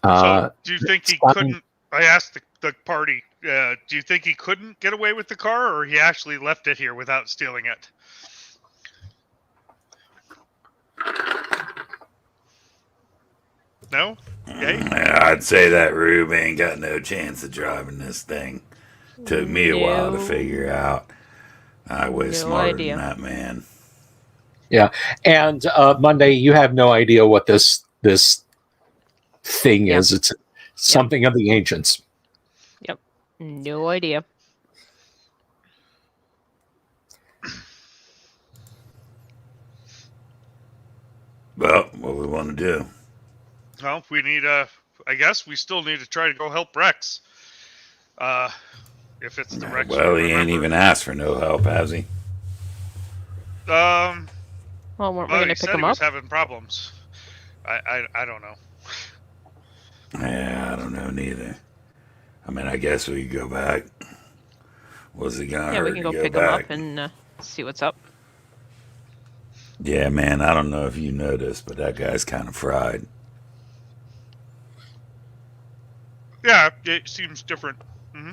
So do you think he couldn't? I asked the party. Do you think he couldn't get away with the car, or he actually left it here without stealing it? No? Okay. I'd say that Rube ain't got no chance of driving this thing. Took me a while to figure out. I was smarter than that man. Yeah, and Monday, you have no idea what this thing is. It's something of the ancients. Yep, no idea. Well, what we want to do? Well, we need I guess we still need to try to go help Rex. If it's the Rex. Well, he ain't even asked for no help, has he? Well, weren't we going to pick him he up? was having problems. I don't know. Yeah, I don't know neither. I mean, I guess we could go back. What's it gonna hurt we can go to pick back? him up and see what's up. Yeah, man, I don't know if you noticed, but that guy's kind of fried. Yeah, it seems different. Mm-hmm.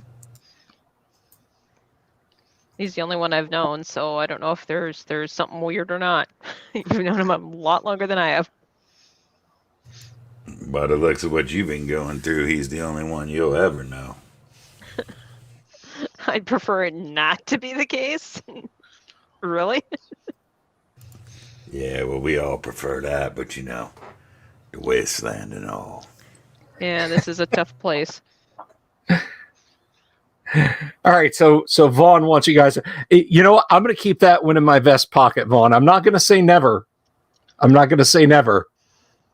He's the only one I've known, so I don't know if there's something weird or not. You've known him a lot longer than I have. By the looks of what you've been going through, he's the only one you'll ever know. I'd prefer it not to be the case. Really? Yeah, well, we all prefer that, but you know, the wasteland and all. Yeah, this is a tough place. All right, so Vaughn wants you guys. You know what? I'm going to keep that one in my vest pocket, Vaughn. I'm not going to say never.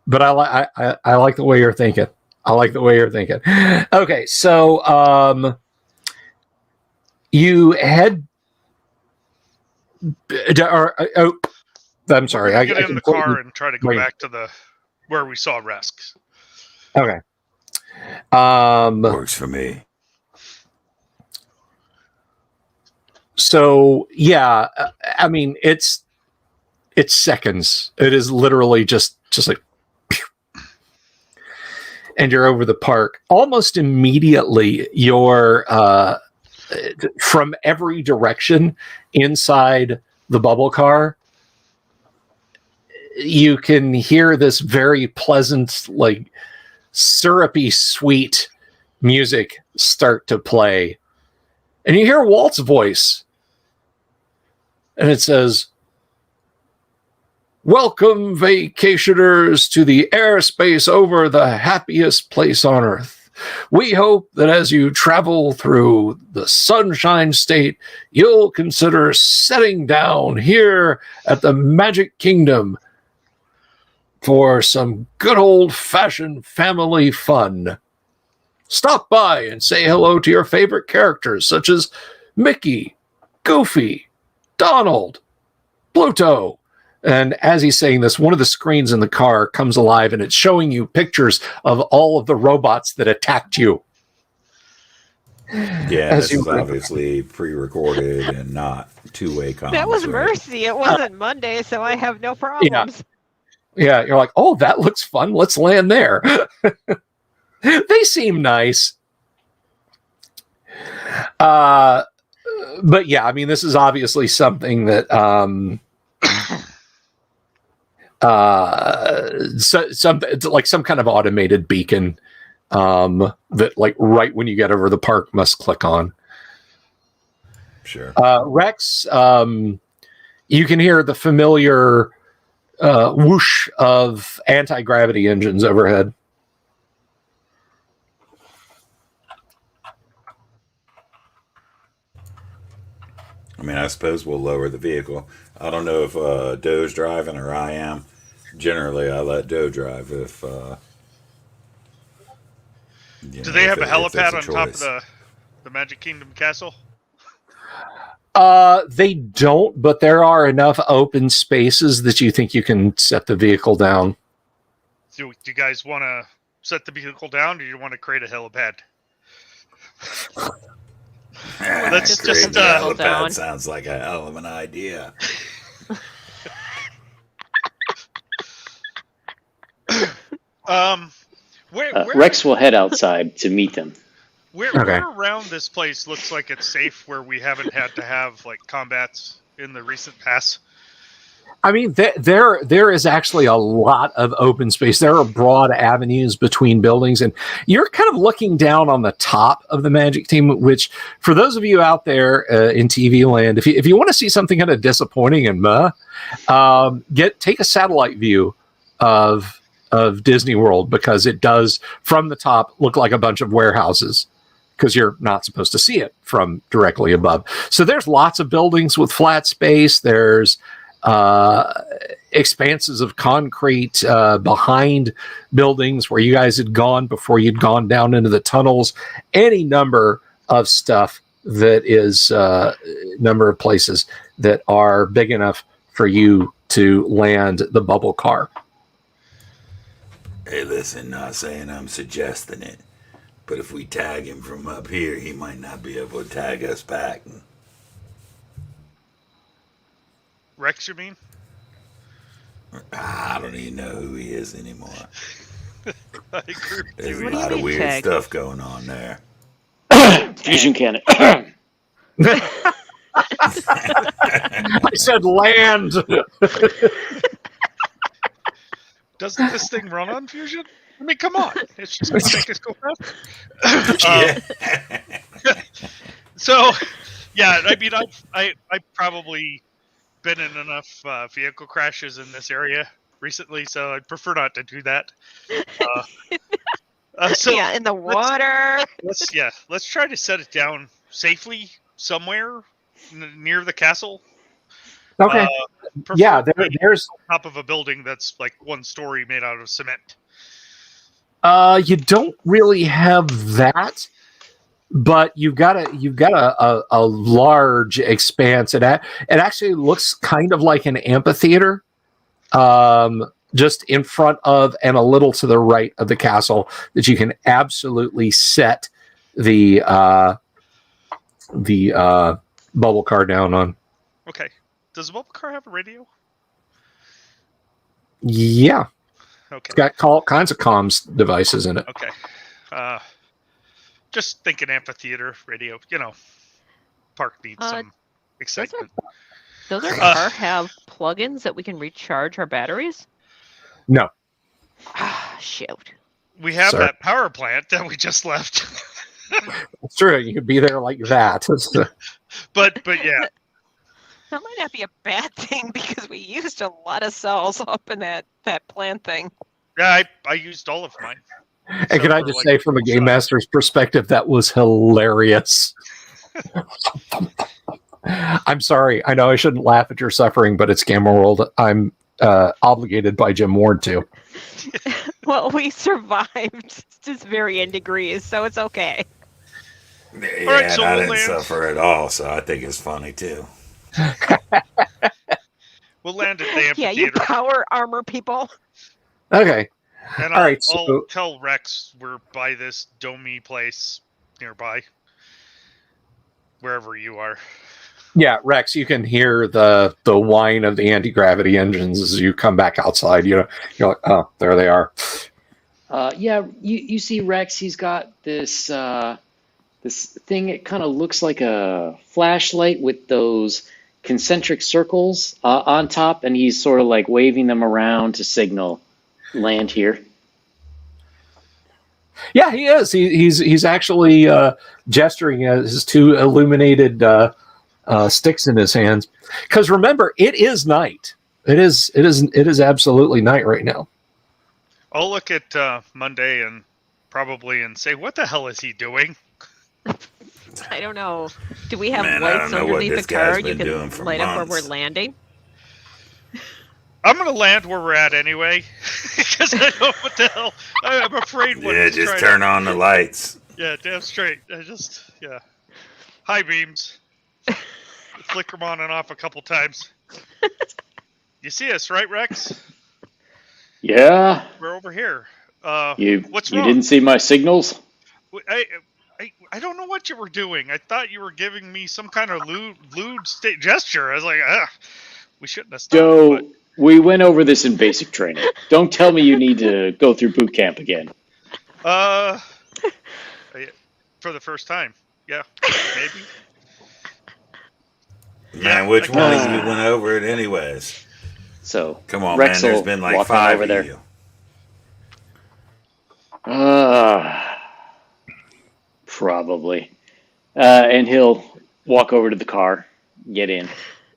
But I like the way you're thinking. Okay, so you head. I'm sorry. I get in the car and try to go back to where we saw Rex. Okay. Works for me. So yeah, I mean it's seconds. It is literally just like, and you're over the park. Almost immediately, you're from every direction inside the bubble car. You can hear this very pleasant, like syrupy, sweet music start to play, and you hear Walt's voice. And it says, "Welcome, vacationers, to the airspace over the happiest place on earth. We hope that as you travel through the Sunshine State, you'll consider setting down here at the Magic Kingdom for some good old-fashioned family fun. Stop by and say hello to your favorite characters, such as Mickey, Goofy, Donald, Pluto." And as he's saying this, one of the screens in the car comes alive, and it's showing you pictures of all of the robots that attacked you. Yeah, this is obviously pre-recorded and not two-way comms. That was Mercy. It wasn't Monday, so I have no problems. Yeah, you're like, oh, that looks fun. Let's land there. They seem nice. But yeah, I mean, this is obviously something that some kind of automated beacon that, like, right when you get over the park, must click on. Sure. Rex, you can hear the familiar whoosh of anti-gravity engines overhead. I mean, I suppose we'll lower the vehicle. I don't know if Doe's driving or I am. Generally, I let Doe drive if. Do they have a helipad on top of the Magic Kingdom castle? They don't, but there are enough open spaces that you think you can set the vehicle down. Do you guys want to set the vehicle down, or do you want to create a helipad? Let's just helipad down. Sounds like a hell of an idea. Where Rex will head outside to meet them. Where around this place looks like it's safe, where we haven't had to have like combats in the recent past? I mean, there is actually a lot of open space. There are broad avenues between buildings, and you're kind of looking down on the top of the Magic Team, which, for those of you out there in TV land, if you want to see something kind of disappointing and take a satellite view of Disney World, because it does, from the top, look like a bunch of warehouses, because you're not supposed to see it from directly above. So there's lots of buildings with flat space. There's expanses of concrete behind buildings where you guys had gone before you'd gone down into the tunnels. Any number of stuff that is number of places that are big enough for you to land the bubble car. Hey, listen, not saying I'm suggesting it, but if we tag him from up here, he might not be able to tag us back. Rex, you mean? I don't even know who he is anymore. I agree. There's a What do you lot of mean weird tag? stuff going on there. Fusion cannon. I said land. Doesn't this thing run on fusion? I mean, come on. It's just going to make us go fast. So, yeah, I mean, I've probably been in enough vehicle crashes in this area recently, so I'd prefer not to do that. So yeah, in the water. Let's try to set it down safely somewhere near the castle. Okay. Yeah, there's on top of a building that's like one story made out of cement. You don't really have that, but you've got a large expanse. It actually looks kind of like an amphitheater, just in front of and a little to the right of the castle, that you can absolutely set the bubble car down on. Okay. Does the bubble car have a radio? Yeah. Okay. It's got all kinds of comms devices in it. Okay. Just thinking amphitheater radio. Park needs some excitement. Does our car have plugins that we can recharge our batteries? No. Ah, shoot. We have Sorry. that power plant that we just left. It's true. You could be there like that. But yeah. That might not be a bad thing, because we used a lot of cells up in that plant thing. Yeah, I used all of mine. And can I just say, from a game master's perspective, that was hilarious. I'm sorry. I know I shouldn't laugh at your suffering, but it's Gamma World. I'm obligated by Jim Ward to. Well, we survived to varying degrees, so it's okay. Yeah, All right, so I we'll didn't land. suffer at all, so I think it's funny too. We'll land at the amphitheater. Yeah, you power armor people. Okay. And All right, I'll so- tell Rex we're by this domey place nearby, wherever you are. Yeah, Rex, you can hear the whine of the anti-gravity engines as you come back outside. You're like, oh, there they are. Yeah, you see Rex. He's got this this thing. It kind of looks like a flashlight with those concentric circles on top, and he's sort of like waving them around to signal land here. Yeah, he is. He's actually gesturing at his two illuminated sticks in his hands. Because remember, it is night It is absolutely night right now. I'll look at Monday and say, what the hell is he doing? I don't know. Do we have Man, I lights don't know what underneath the this guy's car? You been can doing for light up where months. we're landing. I'm going to land where we're at anyway, because I know what the hell. I'm afraid what Yeah, he's just trying turn to... on the lights. Yeah, damn straight. High beams. Flicker them on and off a couple times. You see us, right, Rex? Yeah. We're over here. What's You wrong? didn't see my signals? I don't know what you were doing. I thought you were giving me some kind of lewd state gesture. I was like, we shouldn't have stopped. Joe, we went over this in basic training. Don't tell me you need to go through boot camp again. For the first time. Yeah, maybe. Man, which one of you went over it anyways? So, Come on, Rex man. There's will been like walk on 5 over of there. you. Probably. And he'll walk over to the car, get in.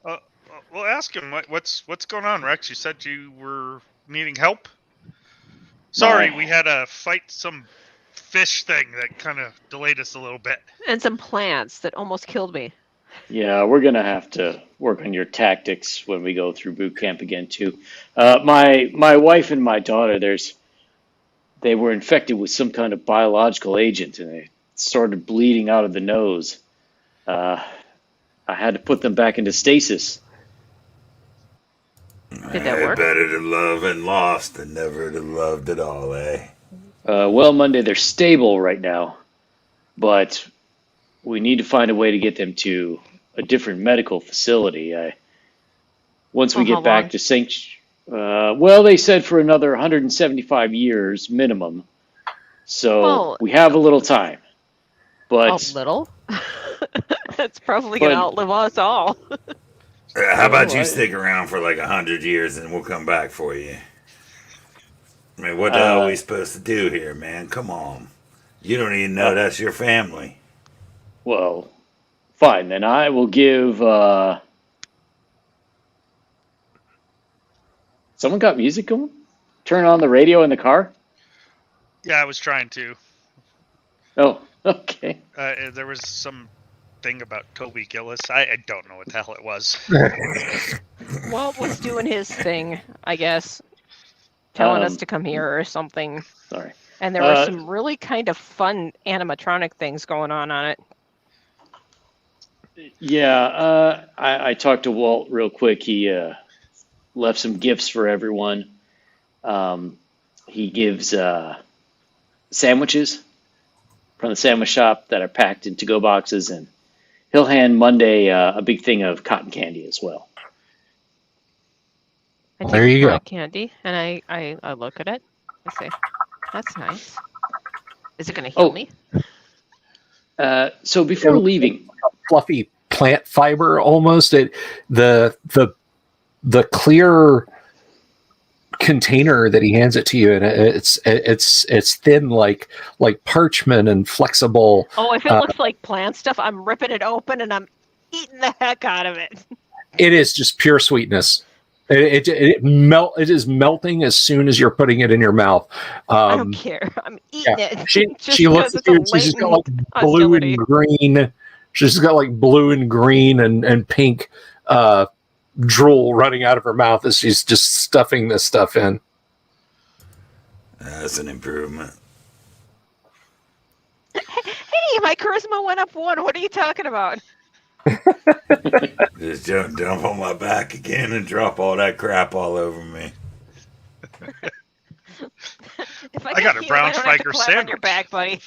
Well, ask him what's going on, Rex. You said you were needing help. Sorry, we had to fight some fish thing that kind of delayed us a little bit. And some plants that almost killed me. Yeah, we're going to have to work on your tactics when we go through boot camp again, too. My wife and my daughter, they were infected with some kind of biological agent, and they started bleeding out of the nose. I had to put them back into stasis. Did that work? Better to love and lost than never to loved at all, eh? Well, Monday, they're stable right now, but we need to find a way to get them to a different medical facility. Once we get back to St. Well, they said for another 175 years minimum, so we have a little time. But a little? That's probably going to outlive us all. How about you stick around for like 100 years and we'll come back for you? I mean, what the hell are we supposed to do here, man? Come on. You don't even know that's your family. Well, fine. Then I will give... Someone got music going? Turn on the radio in the car? Yeah, I was trying to. Oh, okay. There was some thing about Toby Gillis. I don't know what the hell it was. Walt was doing his thing, I guess. Telling us to come here or something. Sorry. And there were some really kind of fun animatronic things going on it. Yeah, I talked to Walt real quick. He left some gifts for everyone. He gives sandwiches from the sandwich shop that are packed in to-go boxes, and he'll hand Monday a big thing of cotton candy as well. I take there you go. Candy, and I look at it. I say, "That's nice. Is it going to heal me?" So before leaving, fluffy plant fiber almost. The clear container that he hands it to you, and it's thin like parchment and flexible. Oh, if it looks like plant stuff, I'm ripping it open and I'm eating the heck out of it. It is just pure sweetness. It is melting as soon as you're putting it in your mouth. I don't care. I'm eating it. She looks at you. She's got like blue and green. She's got like blue and green and pink drool running out of her mouth as she's just stuffing this stuff in. That's an improvement. Hey, my charisma went up 1. What are you talking about? Just jump on my back again and drop all that crap all over me. If I got a brown Schweiger sandwich on your back, buddy.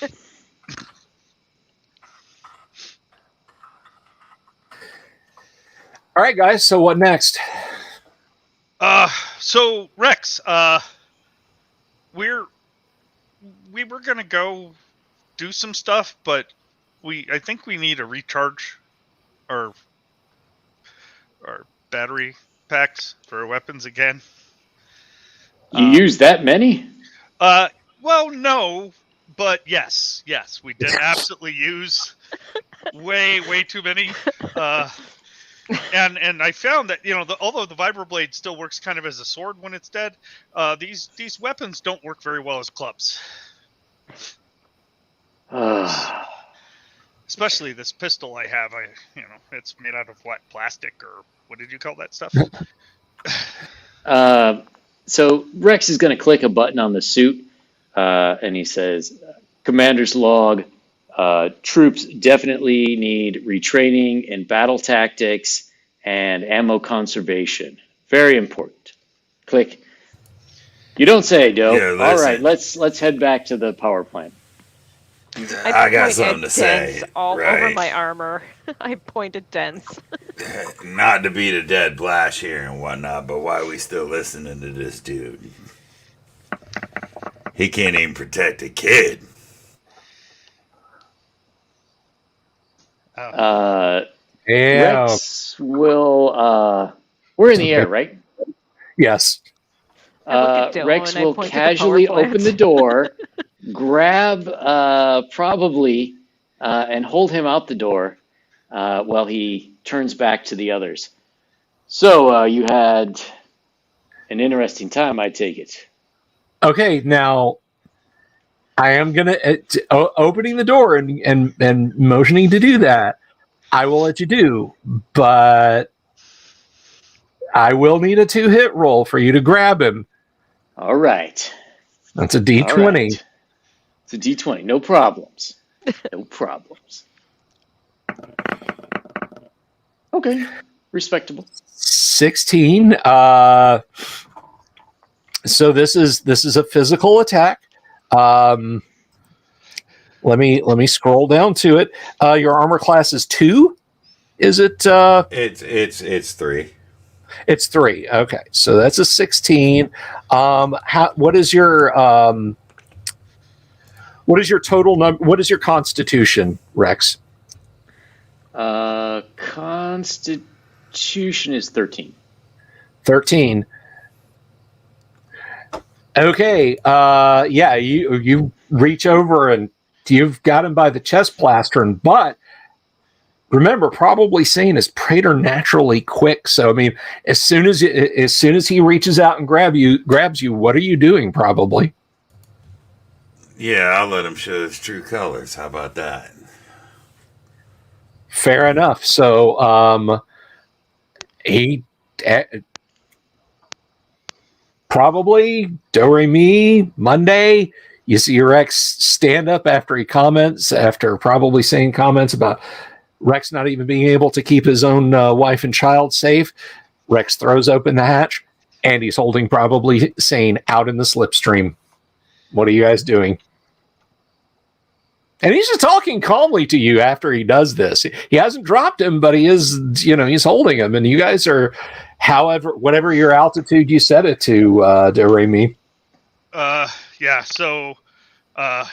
All right, guys. So what next? So Rex, we were gonna go do some stuff, but I think we need to recharge our battery packs for our weapons again. You used that many? Well, no, but yes, we did absolutely use way too many. And I found that although the vibroblade still works kind of as a sword when it's dead, these weapons don't work very well as clubs. Especially this pistol I have. It's made out of what, plastic, or what did you call that stuff? So Rex is going to click a button on the suit, and he says, "Commander's log. Troops definitely need retraining in battle tactics and ammo conservation. Very important." Click. You don't say, Doe. Yeah, All right, let's head back to the power plant. I got point something at to say. dents all over Right. my armor. I pointed dents. Not to beat a dead Flash here and whatnot, but why are we still listening to this dude? He can't even protect a kid. Rex will. We're in the air, right? Yes. I look at Dylan Rex and I will point to the power casually plant. open the door, grab probably, and hold him out the door while he turns back to the others. So you had an interesting time, I take it. Okay, now I am gonna opening the door and motioning to do that. I will let you do, but I will need a 2-hit roll for you to grab him. All right. That's a D20. All right. It's a D20. No problems. No problems. Okay. Respectable. 16. So this is a physical attack. Let me scroll down to it. Your armor class is 2. Is it? It's 3. It's 3. Okay, so that's a 16. What is your total number? What is your constitution, Rex? Constitution is 13. 13. Okay. Yeah, you reach over and you've got him by the chest plastron, but remember, probably sane is preternaturally quick. So I mean, as soon as he reaches out and grabs you, what are you doing? Probably. Yeah, I'll let him show his true colors. How about that? Fair enough. So he probably Do-Re-Mi Monday. You see Rex stand up after probably saying comments about Rex not even being able to keep his own wife and child safe. Rex throws open the hatch, and he's holding probably Sane out in the slipstream. What are you guys doing? And he's just talking calmly to you after he does this. He hasn't dropped him, but he is, he's holding him. And you guys are, whatever your altitude you set it to, Do-Re-Mi. Yeah, so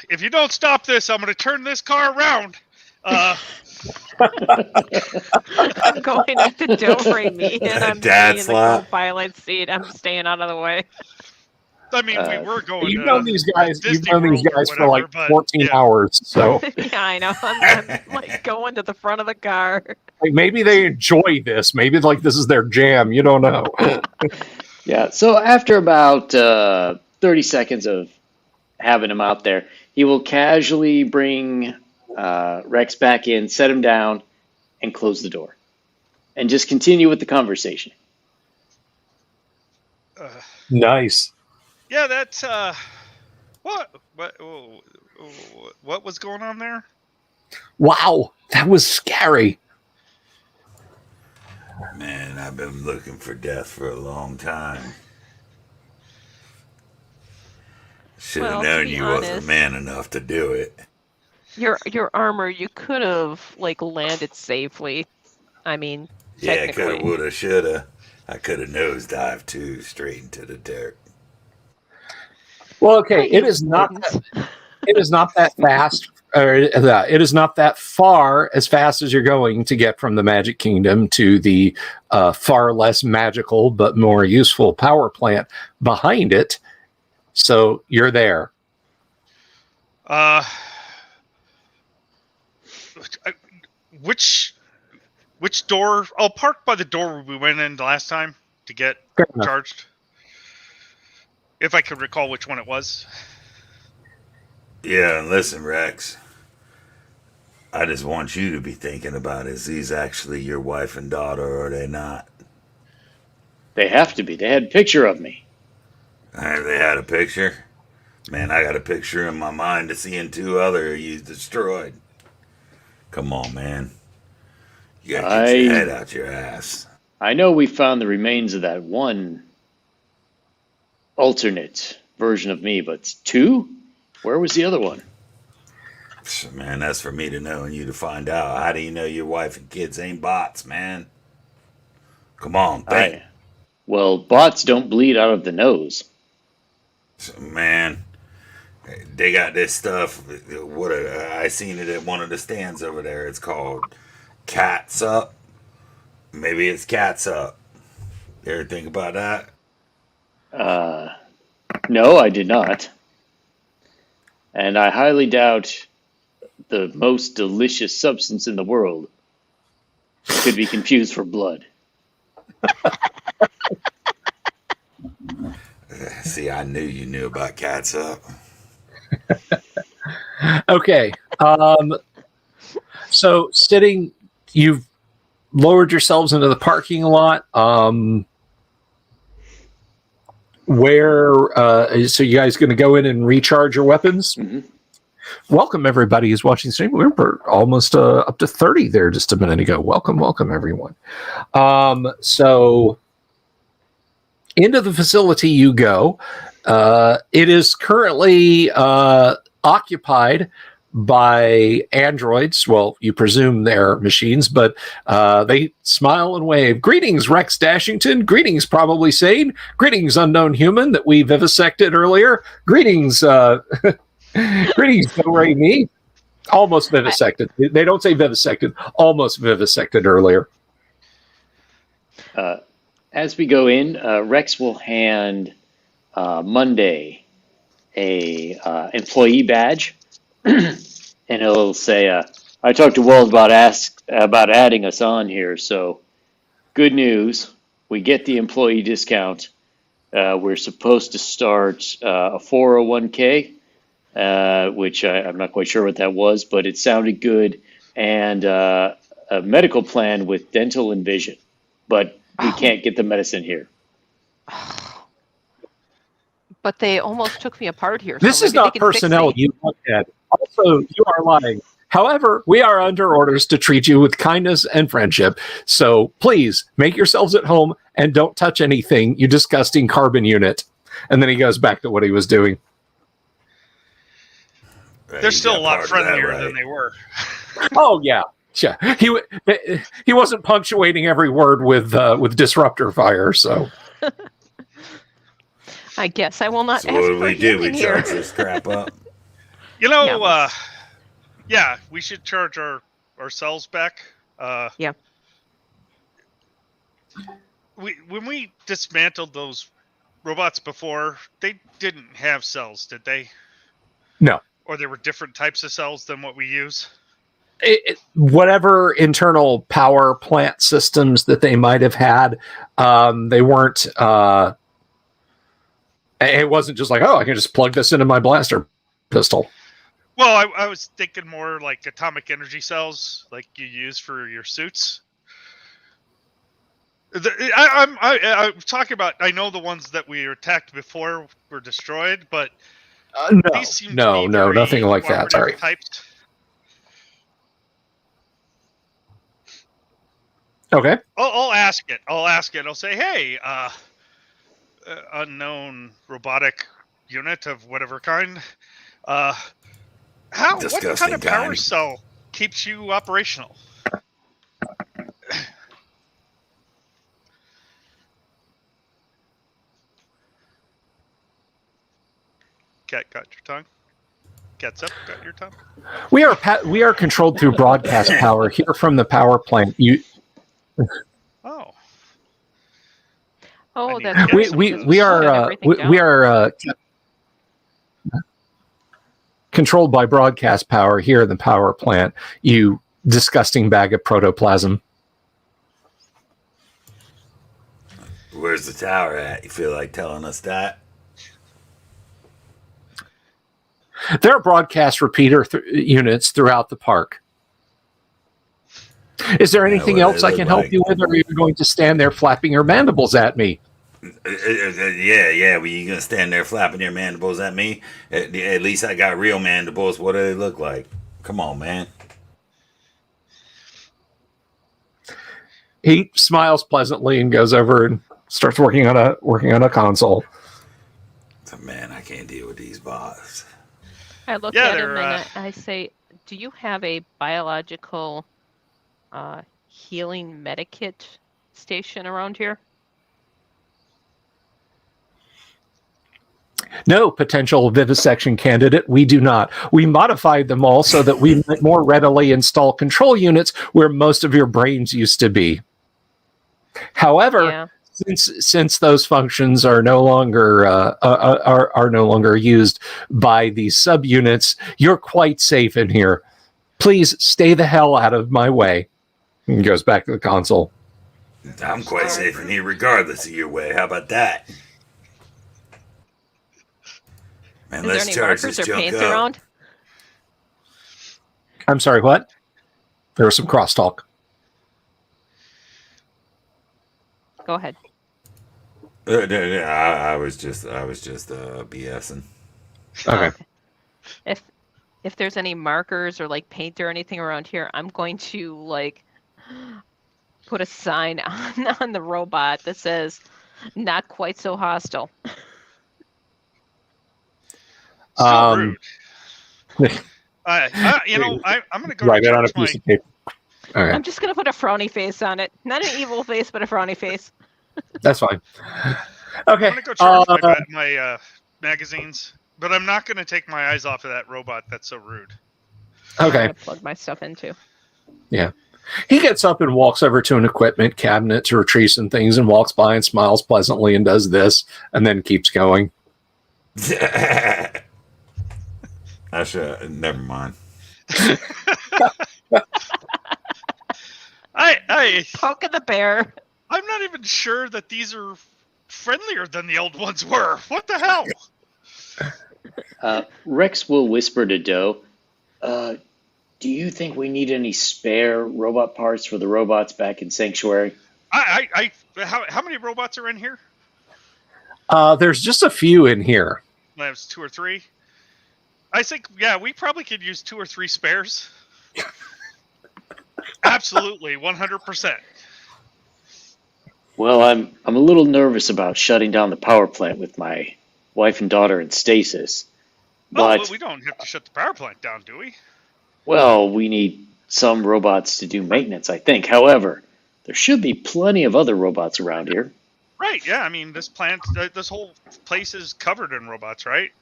if you don't stop this, I'm going to turn this car around. I'm going up to Do-Re-Mi and I'm Dad in the slap. co-pilot seat. I'm staying out of the way. I mean, we were going. You've known these guys. You've Disney known these World or guys for like whatever, but, 14 yeah. hours. So Yeah, I know. I'm like going to the front of the car. like maybe they enjoy this. Maybe like this is their jam. You don't know. Yeah. So after about 30 seconds of having him out there, he will casually bring Rex back in, set him down, and close the door, and just continue with the conversation. Nice. Yeah, that's what was going on there? Wow, that was scary. Man, I've been looking for death for a long time. Should have Well, to known be you honest, wasn't man enough to do it. Your armor, you could have like landed safely. I mean, Yeah, technically. coulda, woulda, shoulda. I could have nosedived too, straight into the dirt. Well, okay, But it you is not. wouldn't. It is not that fast. Or it is not that far as fast as you're going to get from the Magic Kingdom to the far less magical but more useful power plant behind it. So you're there. Which Which door? I'll park by the door we went in the last time to get charged. If I could recall which one it was. Yeah, and listen, Rex. I just want you to be thinking about, is these actually your wife and daughter, or are they not? They have to be. They had a picture of me. They had a picture? Man, I got a picture in my mind of seeing 2 other you destroyed. Come on, man. You gotta get your head out your ass. I know we found the remains of that one alternate version of me, but 2? Where was the other one? Man, that's for me to know and you to find out. How do you know your wife and kids ain't bots, man? Come on, think. Well, bots don't bleed out of the nose. Man, they got this stuff. I seen it at one of the stands over there. It's called Cats Up. Maybe it's Cats Up. You ever think about that? No, I did not. And I highly doubt the most delicious substance in the world could be confused for blood. See, I knew you knew about Cats Up. Okay. So you've lowered yourselves into the parking lot. So you guys going to go in and recharge your weapons? Mm-hmm. Welcome, everybody who's watching the stream. We were almost up to 30 there just a minute ago. Welcome, everyone. So into the facility you go. It is currently occupied by androids. Well, you presume they're machines, but they smile and wave. Greetings, Rex Dashington. Greetings, Probably Sane. Greetings, Unknown Human that we vivisected earlier. Greetings, greetings, Don't Ray Me. Almost vivisected. They don't say vivisected. Almost vivisected earlier. As we go in, Rex will hand Monday a employee badge, and it'll say, "I talked to Walt about adding us on here. So, good news, we get the employee discount. We're supposed to start a 401k, which I'm not quite sure what that was, but it sounded good, and a medical plan with dental and vision, but we can't get the medicine here." But they almost took me apart here. This is not personnel you look at. Also, you are lying. However, we are under orders to treat you with kindness and friendship. So please make yourselves at home and don't touch anything, you disgusting carbon unit. And then he goes back to what he was doing. They're still a lot friendlier than they were. Oh, yeah. Yeah. He wasn't punctuating every word with disruptor fire, so. I guess I will not So ask what do for we do? We here. charge this crap up? You know, yeah, we should charge ourselves back. Yeah. When we dismantled those robots before, they didn't have cells, did they? No. Or there were different types of cells than what we use? Whatever internal power plant systems that they might have had, they weren't... it wasn't just like, oh, I can just plug this into my blaster pistol. Well, I was thinking more like atomic energy cells, like you use for your suits. I'm talking about. I know the ones that we attacked before were destroyed, but these seem to be nothing like that. Sorry. Types. Okay. I'll ask it. I'll say, hey, unknown robotic unit of whatever kind. What kind of power cell keeps you operational? Cat got your tongue? Cat's up, got your tongue? We are controlled through broadcast power here from the power plant. Oh, that's we are controlled by broadcast power here in the power plant. You disgusting bag of protoplasm. Where's the tower at? You feel like telling us that? There are broadcast repeater units throughout the park. Is there anything else I can help you with, or are you going to stand there flapping your mandibles at me? Yeah. Were you gonna stand there flapping your mandibles at me? At least I got real mandibles. What do they look like? Come on, man. He smiles pleasantly and goes over and starts working on a console. So, man, I can't deal with these bots. I look at him and I say, "Do you have a biological healing medikit station around here?" No, potential vivisection candidate, we do not. We modified them all so that we might more readily install control units where most of your brains used to be. However, since those functions are no longer are no longer used by these subunits, you're quite safe in here. Please stay the hell out of my way. And goes back to the console. I'm quite safe in here regardless of your way. How about that? Man, let's charge this junk up. Around? I'm sorry, what? There was some crosstalk. Go ahead. I was just BSing. Okay. If there's any markers or like paint or anything around here, I'm going to like put a sign on the robot that says "Not quite so hostile." Still rude. I'm going to go write it on a recharge piece of paper. Okay. I'm just going to put a frowny face on it. Not an evil face, but a frowny face. That's fine. Okay. I'm going to go charge my magazines, but I'm not going to take my eyes off of that robot. That's so rude. Okay. I'm going to plug my stuff into. Yeah. He gets up and walks over to an equipment cabinet to retrieve some things and walks by and smiles pleasantly and does this and then keeps going. I should. Never mind. I poking the bear. I'm not even sure that these are friendlier than the old ones were. What the hell? Rex will whisper to Doe, do you think we need any spare robot parts for the robots back in Sanctuary? How many robots are in here? There's just a few in here. There's 2 or 3. I think, yeah, we probably could use 2 or 3 spares. Absolutely, 100%. Well, I'm a little nervous about shutting down the power plant with my wife and daughter in stasis. But we don't have to shut the power plant down, do we? Well, we need some robots to do maintenance, I think. However, there should be plenty of other robots around here. Right, yeah. I mean, this whole place is covered in robots, right?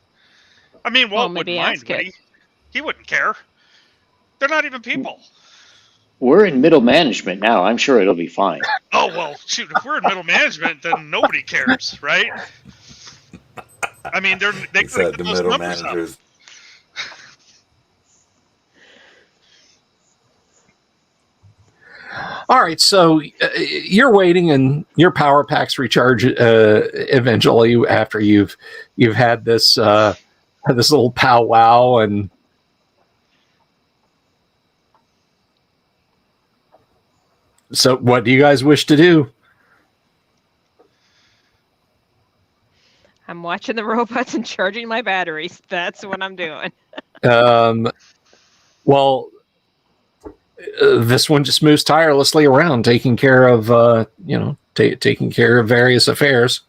I mean, Walt wouldn't mind, would he? He wouldn't care. They're not even people. We're in middle management now. I'm sure it'll be fine. Oh, well, shoot. If we're in middle management, then nobody cares, right? I mean, they could get the those middle numbers managers. up. All right, so you're waiting, and your power packs recharge eventually after you've had this this little powwow, and so what do you guys wish to do? I'm watching the robots and charging my batteries. That's what I'm doing. Well. This one just moves tirelessly around, taking care of, taking care of various affairs.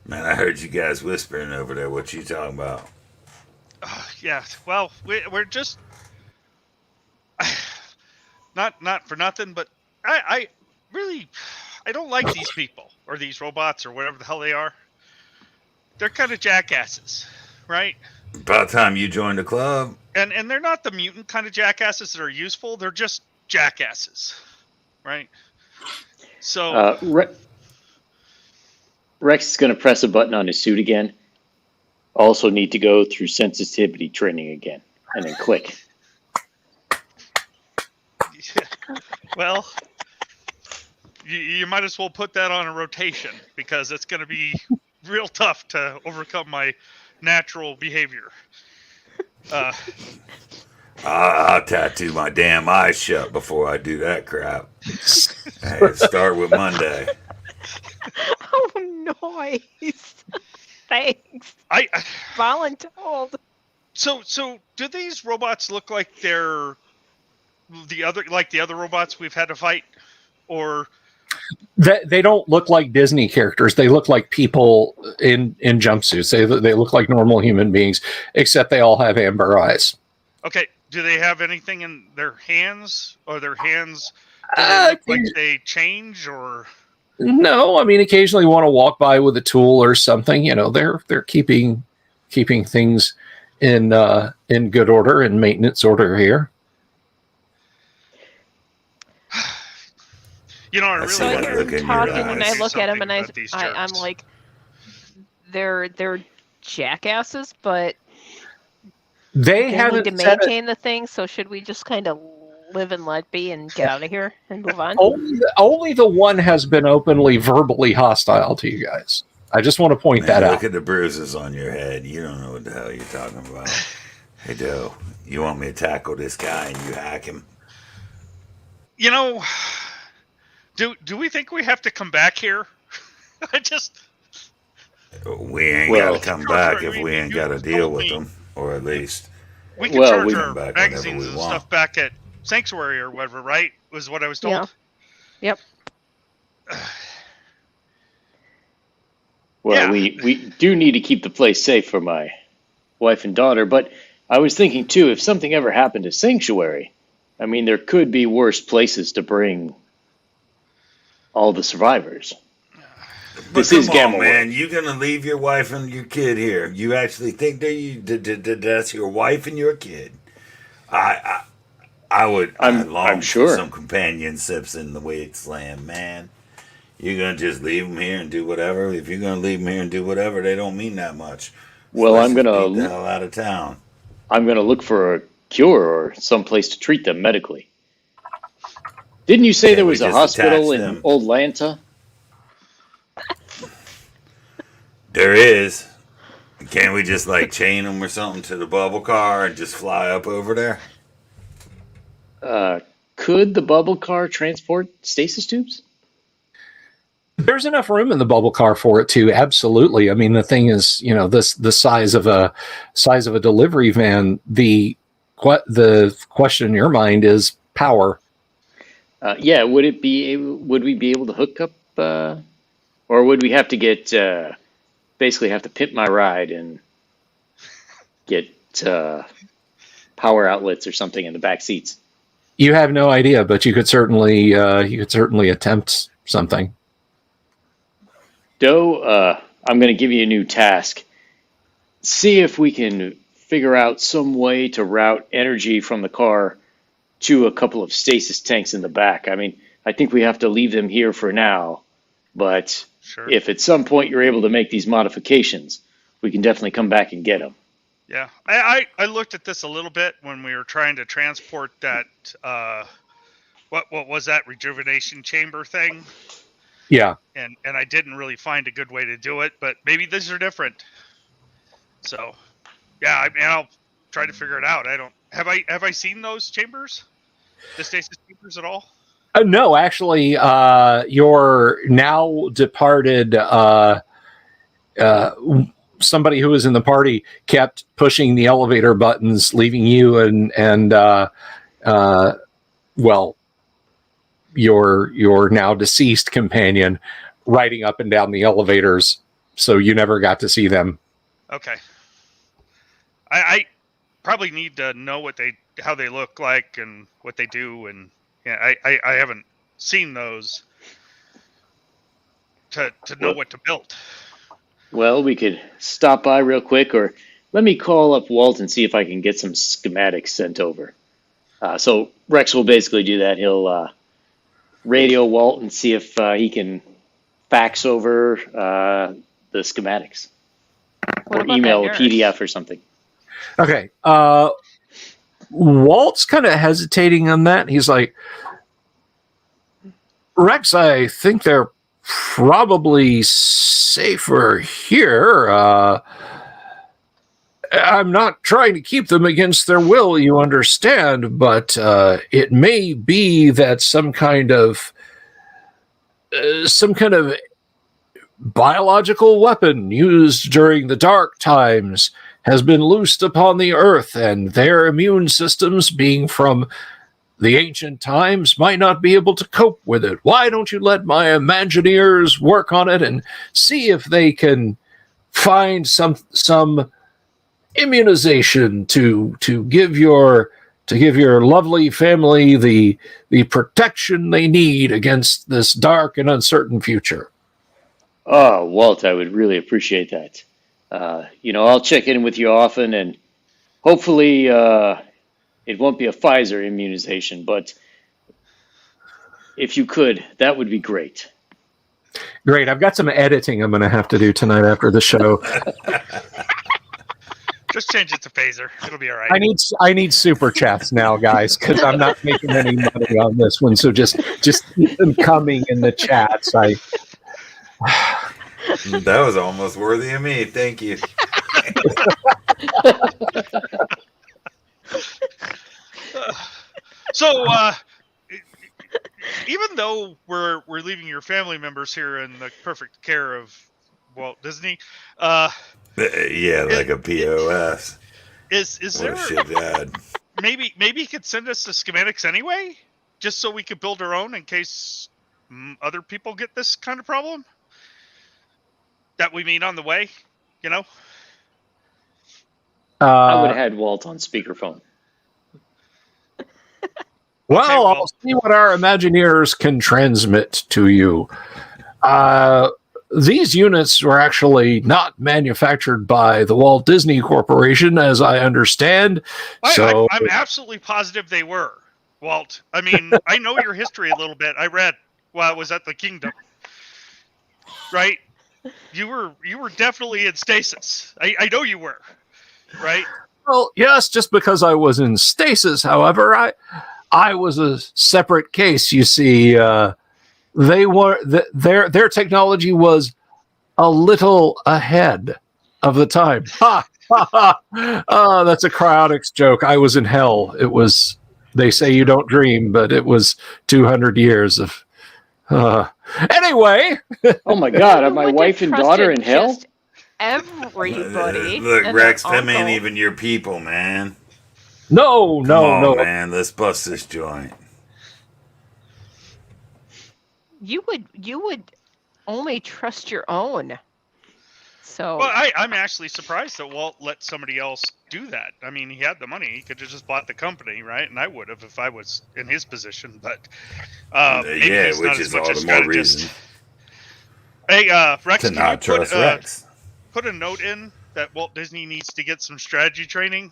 Man, I heard you guys whispering over there. What you talking about? Yeah, well, we're just not for nothing, but I really don't like these people or these robots or whatever the hell they are. They're kind of jackasses, right? About time you joined the club. And they're not the mutant kind of jackasses that are useful. They're just jackasses, right? So Rex is going to press a button on his suit again. Also need to go through sensitivity training again, and then click. Well, You might as well put that on a rotation because it's going to be real tough to overcome my natural behavior. I'll tattoo my damn eyes shut before I do that crap. Hey, start with Monday. Oh, nice. Thanks. I Voluntold. So do these robots look like they're the other robots we've had to fight, or They don't look like Disney characters. They look like people in jumpsuits. They look like normal human beings, except they all have amber eyes. okay? Do they have anything in their hands, or their hands? Do they look like they change, or? No, I mean occasionally want to walk by with a tool or something. They're keeping things in good order and maintenance order here. I really so I hear him talking, and I look at him, and I'm like, they're jackasses, but they need to maintain the thing. So should we just kind of live and let be and get out of here and move on? Only the one has been openly verbally hostile to you guys. I just want to point that out. Look at the bruises on your head. You don't know what the hell you're talking about. Hey, Joe, you want me to tackle this guy and you hack him? Do we think we have to come back here? We ain't got to come back if we ain't got to deal with them, or at least we can charge our magazines and stuff back at Sanctuary or whatever, right? Was what I was told. Yeah. Yep. Well, we do need to keep the place safe for my wife and daughter, but I was thinking too, if something ever happened to Sanctuary, I mean, there could be worse places to bring all the survivors. But this come on, man. You gonna leave your wife and your kid here? You actually think that's your wife and your kid? I'm sure for some companionship in the wasteland, man. You're gonna just leave them here and do whatever. If you're gonna leave them here and do whatever, they don't mean that much. Well, I'm gonna get the hell out of town. I'm gonna look for a cure or some place to treat them medically. Didn't you say there was a hospital in Old Lanta? There is. Can't we just chain them or something to the bubble car and just fly up over there? Could the bubble car transport stasis tubes? There's enough room in the bubble car for it to, absolutely. I mean, the thing is, the size of a delivery van. The question in your mind is power. Yeah, would we be able to hook up, or would we have to get basically have to pimp my ride and get power outlets or something in the back seats? You have no idea, but you could certainly attempt something. Doe, I'm going to give you a new task. See if we can figure out some way to route energy from the car to a couple of stasis tanks in the back. I mean, I think we have to leave them here for now, but if at some point you're able to make these modifications, we can definitely come back and get them. Yeah, I looked at this a little bit when we were trying to transport that, what was that rejuvenation chamber thing? Yeah. And I didn't really find a good way to do it, but maybe these are different. So, yeah, I mean, I'll try to figure it out. Have I seen those chambers? The stasis chambers at all? No, actually, your now departed somebody who was in the party kept pushing the elevator buttons, leaving you and your now deceased companion riding up and down the elevators, so you never got to see them. Okay. I probably need to know how they look like and what they do, and yeah, I haven't seen those to know what to build. Well, we could stop by real quick, or let me call up Walt and see if I can get some schematics sent over. So Rex will basically do that. He'll radio Walt and see if he can fax over the schematics or email a PDF or something. Okay. Walt's kind of hesitating on that. He's like, Rex, I think they're probably safer here. I'm not trying to keep them against their will, you understand, but it may be that some kind of biological weapon used during the dark times has been loosed upon the earth, and their immune systems, being from the ancient times, might not be able to cope with it. Why don't you let my Imagineers work on it and see if they can find some immunization to give your lovely family the protection they need against this dark and uncertain future. Oh, Walt, I would really appreciate that. I'll check in with you often, and hopefully it won't be a Pfizer immunization, but if you could, that would be great. Great. I've got some editing I'm going to have to do tonight after the show. Just change it to phaser. It'll be all right. I need super chats now, guys, because I'm not making any money on this one. So just keep them coming in the chats. That was almost worthy of me. Thank you. So, even though we're leaving your family members here in the perfect care of Walt Disney, yeah, like a POS. Is What there a shit dad. maybe he could send us the schematics anyway, just so we could build our own in case other people get this kind of problem that we meet on the way, you know? I would have had Walt on speakerphone. Well, Okay, well, I'll see what our Imagineers can transmit to you. These units were actually not manufactured by the Walt Disney Corporation, as I understand. I'm absolutely positive they were, Walt. I mean, I know your history a little bit. I read while I was at the Kingdom, right? You were definitely in stasis. I know you were, right? Well, yes, just because I was in stasis, however, I was a separate case. You see, they were their technology was a little ahead of the time. Ha ha ha! Oh, that's a cryonics joke. I was in hell. It was. They say you don't dream, but it was 200 years of. Anyway. Oh my God! Are my Would wife you and trust daughter it in hell? just Everybody. Look, and Rex, their them ain't uncle. even your people, man. No, Come on, no. man. Let's bust this joint. You would only trust your own. So Well, I'm actually surprised that Walt let somebody else do that. I mean, he had the money; he could have just bought the company, right? And I would have if I was in his position. But maybe yeah, he's which not as is much all a the more strategist. reason Hey, Rex, to can not you trust Rex. put a note in that Walt Disney needs to get some strategy training,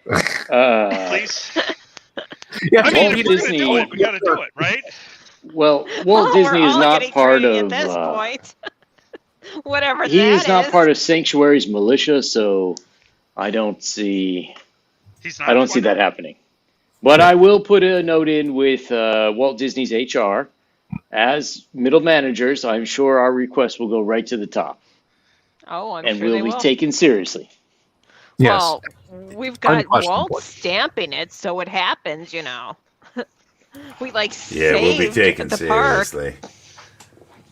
please? Yeah, I mean, Walt if we're Disney- gonna do it, we got to do it, right? Well, Walt Disney we're is all not getting part greedy of. at this point. Whatever He that is not part of Sanctuary's militia, so I don't see. He's not. I don't see that happening. But I will put a note in with Walt Disney's HR. As middle managers, I'm sure our request will go right to the top. Oh, I'm and sure will they be will. taken seriously. Yes. Well, we've got Unquestionably. Walt stamping it, so it happens, you know. We Yeah, we'll be saved taken the park. seriously.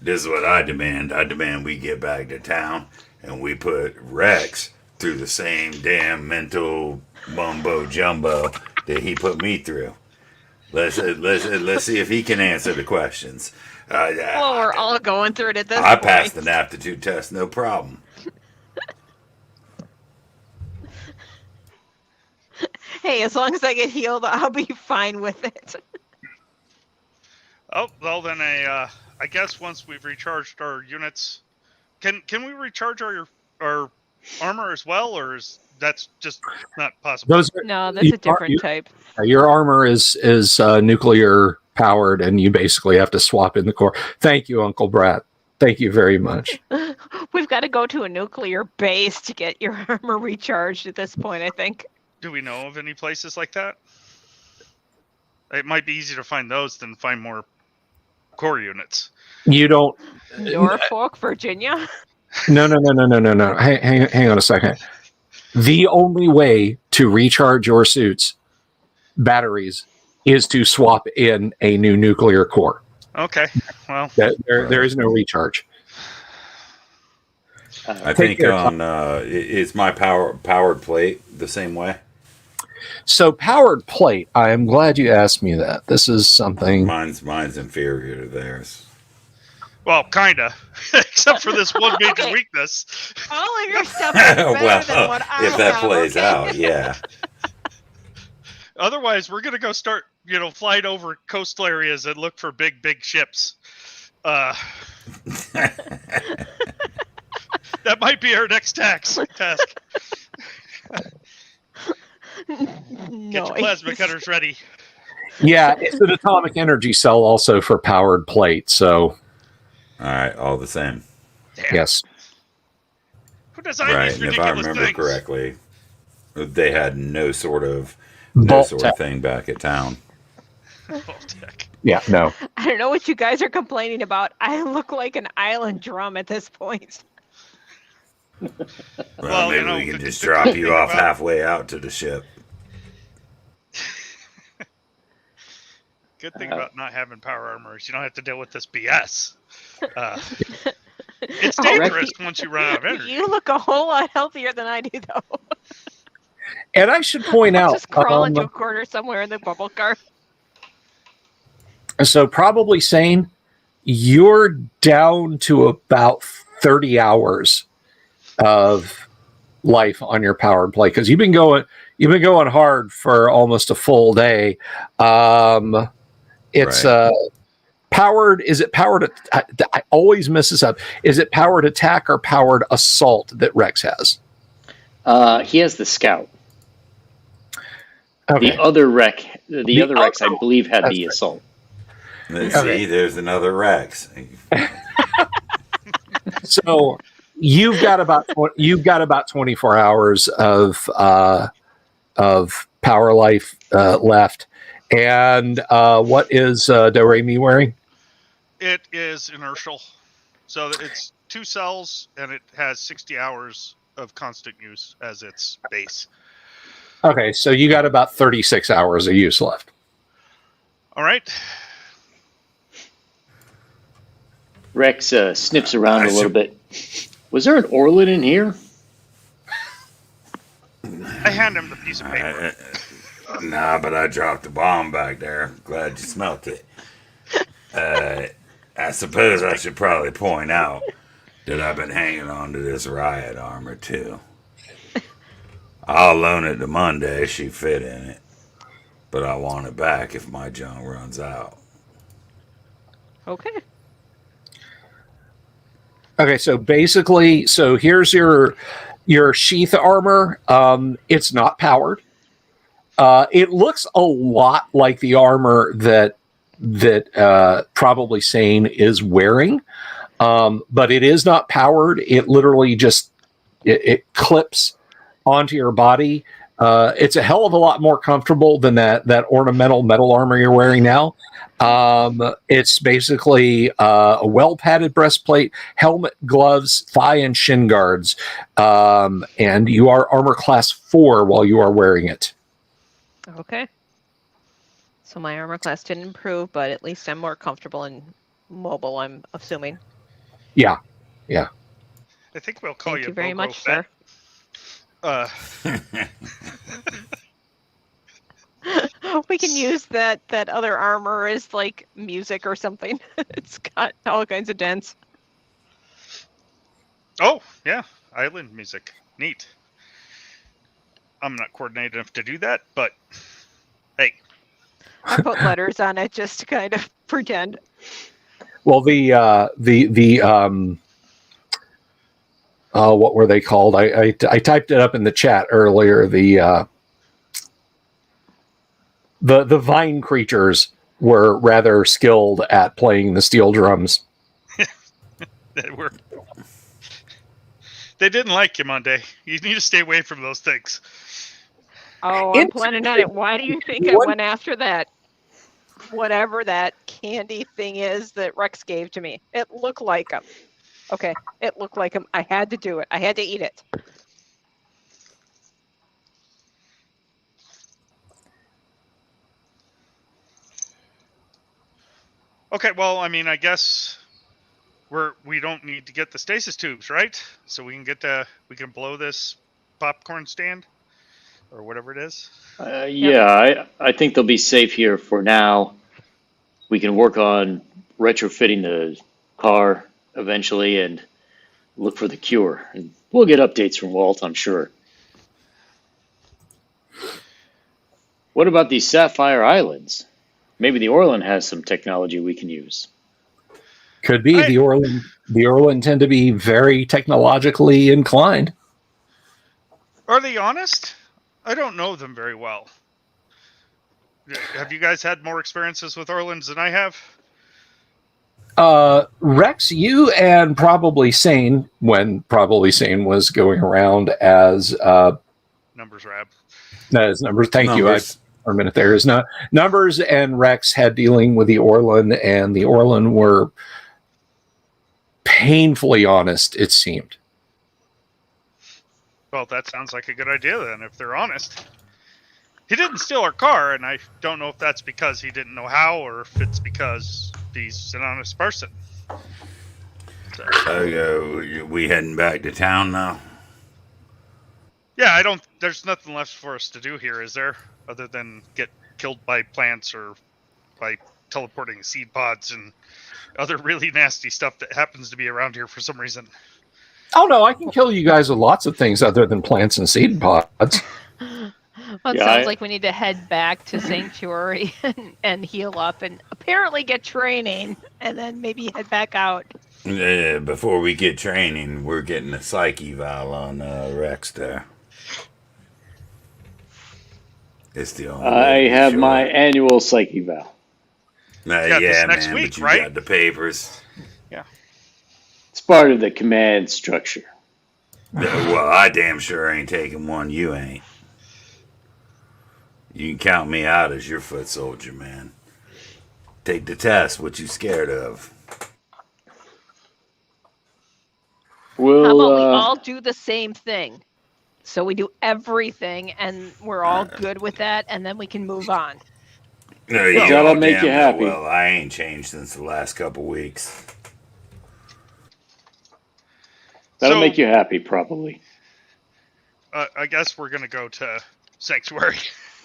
This is what I demand. I demand we get back to town and we put Rex through the same damn mental mumbo jumbo that he put me through. Let's see if he can answer the questions. Well, we're all going through it at this I point. passed an aptitude test, no problem. Hey, as long as I get healed, I'll be fine with it. Oh, well then I guess once we've recharged our units, can we recharge our armor as well, or is that's just not possible? No, that's a different type. Your armor is nuclear powered, and you basically have to swap in the core. Thank you, Uncle Brat. Thank you very much. We've got to go to a nuclear base to get your armor recharged at this point, I think. Do we know of any places like that? It might be easier to find those than find more core units. You don't. Norfolk, Virginia. No. Hang on a second. The only way to recharge your suits batteries is to swap in a new nuclear core. Okay, well, there is no recharge. I think on is my powered plate the same way? So powered plate. I am glad you asked me that. This is something. Mine's inferior to theirs. Well, kinda, except for this one major weakness. All of your stuff is better than what I if that have, plays okay? out, yeah. Otherwise, we're gonna go start, flying over coastal areas and look for big ships. That might be our next task. No, Get your plasma cutters ready. Yeah, it's an atomic energy cell also for powered plate. So, all right, all the same. Damn. Yes. Who designed Right, these and if I ridiculous remember things? correctly, they had no sort of thing back at town. Yeah, no. I don't know what you guys are complaining about. I look like an island drum at this point. Well, maybe we can just drop you off halfway out to the ship. Good thing about not having power armor is you don't have to deal with this BS. It's dangerous once you run out of energy. You look a whole lot healthier than I do, though. And I should point out, Just crawl into a corner somewhere in the bubble car. So probably saying you're down to about 30 hours of life on your powered plate because you've been going hard for almost a full day. It's powered. Is it powered? I always miss this up. Is it powered attack or powered assault that Rex has? He has the scout. Okay. The other Rex, I believe, had the assault. See, there's another Rex. So you've got about 24 hours of power life left. And what is Do-Re-Mi wearing? It is inertial. So it's 2 cells, and it has 60 hours of constant use as its base. Okay, so you got about 36 hours of use left. All right. Rex sniffs around a little bit. Was there an Orlin in here? I hand him the piece of paper. Nah, but I dropped the bomb back there. Glad you smelt it. I suppose I should probably point out that I've been hanging on to this riot armor, too. I'll loan it to Monday. She fit in it. But I want it back if my junk runs out. Okay. Okay, so basically, here's your sheath armor. It's not powered. It looks a lot like the armor that probably Sane is wearing, but it is not powered. It literally just it clips onto your body. It's a hell of a lot more comfortable than that ornamental metal armor you're wearing now. It's basically a well-padded breastplate, helmet, gloves, thigh and shin guards, and you are armor class 4 while you are wearing it. Okay. So my armor class didn't improve, but at least I'm more comfortable and mobile, I'm assuming. Yeah. I think we'll call Thank you very Bobo much, Fett. sir. We can use that other armor as like music or something. It's got all kinds of dents. Oh, yeah. Island music. Neat. I'm not coordinated enough to do that, but hey. I put letters on it just to kind of pretend. Well, what were they called? I typed it up in the chat earlier. The vine creatures were rather skilled at playing the steel drums. They didn't like you Monday. You need to stay away from those things. Oh, I'm planning on it. Why do you think I went after that? whatever that candy thing is that Rex gave to me. It looked like him. Okay, it looked like him. I had to do it. I had to eat it. Okay, well, I mean, I guess we don't need to get the stasis tubes, right? So we can blow this popcorn stand or whatever it is. Yeah, I think they'll be safe here for now. We can work on retrofitting the car eventually and look for the cure. And we'll get updates from Walt, I'm sure. What about these Sapphire Islands? Maybe the Orlan has some technology we can use. Could be. The Orlan tend to be very technologically inclined. Are they honest? I don't know them very well. Have you guys had more experiences with Orlans than I have? Rex, you and Probably Sane, when Probably Sane was going around as Numbers Rab. As Numbers. Thank you. Numbers. For a minute there is not Numbers and Rex had dealing with the Orlan, and the Orlan were painfully honest, it seemed. Well, that sounds like a good idea then, if they're honest. He didn't steal our car, and I don't know if that's because he didn't know how, or if it's because he's an honest person. So, we heading back to town now? Yeah, there's nothing left for us to do here, is there? Other than get killed by plants or by teleporting seed pods and other really nasty stuff that happens to be around here for some reason. Oh no, I can kill you guys with lots of things other than plants and seed pods. Well, it sounds like we need to head back to Sanctuary and heal up and apparently get training and then maybe head back out. Before we get training, we're getting a psych eval on Rex there. It's the only I have my annual psych eval. Yeah, next man, week, but you right? got the papers. Yeah. It's part of the command structure. Well, I damn sure ain't taking one. You ain't. You can count me out as your foot soldier, man. Take the test. What you scared of? How about we We'll all do the same thing? So we do everything and we're all good with that, and then we can move on. That'll make you damn happy. Well, I ain't changed since the last couple weeks. That'll make you happy, probably. I guess we're going to go to Sanctuary.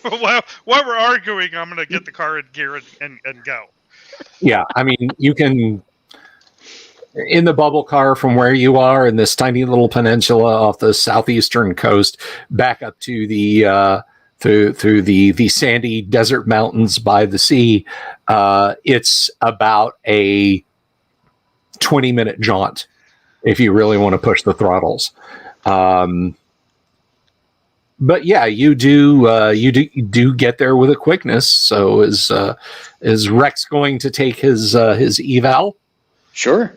while we're arguing, I'm going to get the car in gear and go. Yeah, I mean, you can, in the bubble car from where you are in this tiny little peninsula off the southeastern coast, back up to the through the sandy desert mountains by the sea. It's about a 20-minute jaunt if you really want to push the throttles. But yeah, you do get there with a quickness. So is Rex going to take his eval? Sure.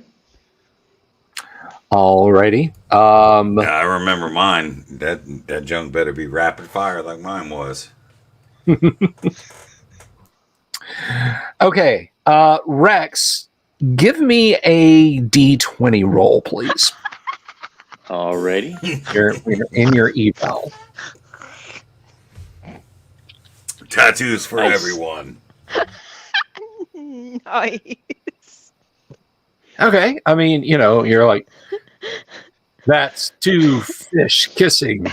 Alrighty. Yeah, I remember mine. That junk better be rapid fire like mine was. Okay, Rex, give me a D20 roll, please. Alrighty. You're in your eval. Tattoos for Nice. everyone. Nice. Okay, I mean, you're like, that's two fish kissing.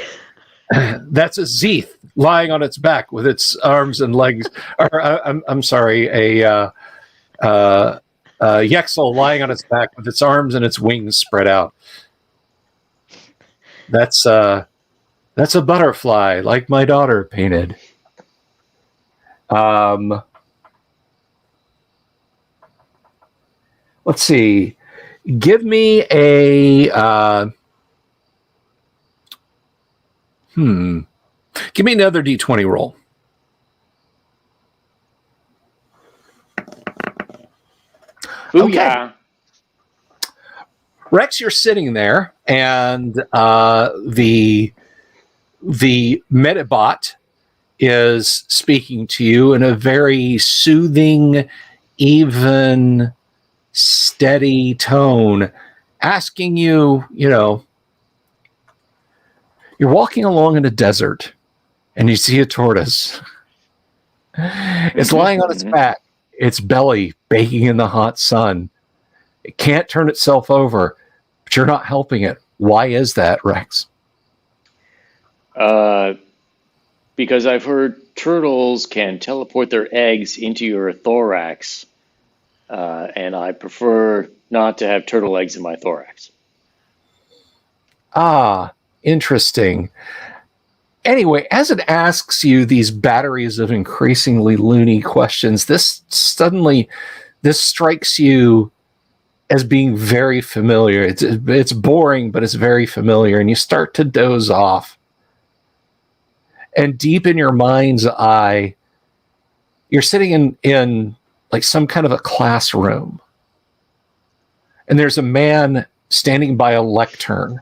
That's a Zeeth lying on its back with its arms and legs. Or I'm sorry, a Yexel lying on its back with its arms and its wings spread out. That's a butterfly like my daughter painted. Let's see. Give me a give me another D20 roll. Booyah. Rex, you're sitting there, and the Medibot is speaking to you in a very soothing, even, steady tone, asking you, you're walking along in a desert and you see a tortoise. It's lying on its back, its belly baking in the hot sun. It can't turn itself over, but you're not helping it. Why is that, Rex? Because I've heard turtles can teleport their eggs into your thorax, and I prefer not to have turtle eggs in my thorax. Ah, interesting. Anyway, as it asks you these batteries of increasingly loony questions, this strikes you as being very familiar. It's boring, but it's very familiar, and you start to doze off. And deep in your mind's eye, you're sitting in like some kind of a classroom. And there's a man standing by a lectern,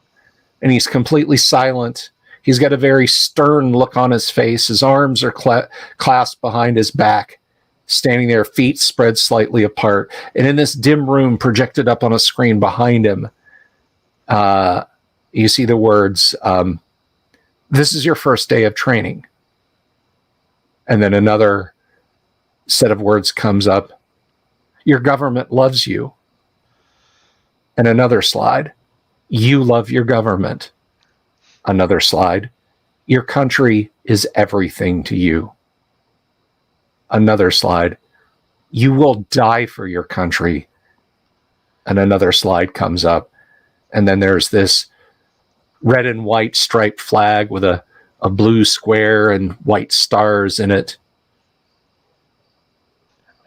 and he's completely silent. He's got a very stern look on his face. His arms are clasped behind his back, standing there, feet spread slightly apart. And in this dim room projected up on a screen behind him, you see the words, "This is your first day of training." And then another set of words comes up. "Your government loves you." And another slide. "You love your government." Another slide. "Your country is everything to you." Another slide. "You will die for your country." And another slide comes up. And then there's this red and white striped flag with a blue square and white stars in it.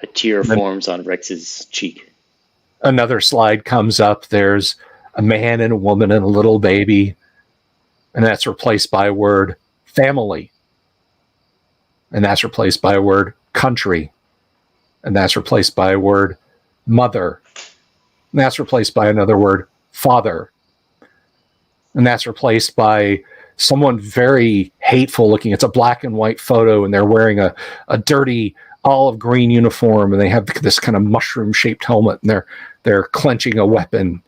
A tear forms on Rex's cheek. Another slide comes up. There's a man and a woman and a little baby. And that's replaced by a word family. And that's replaced by a word country. And that's replaced by a word mother. And that's replaced by another word father. And that's replaced by someone very hateful looking. It's a black and white photo, and they're wearing a dirty olive green uniform, and they have this kind of mushroom shaped helmet, and they're clenching a weapon.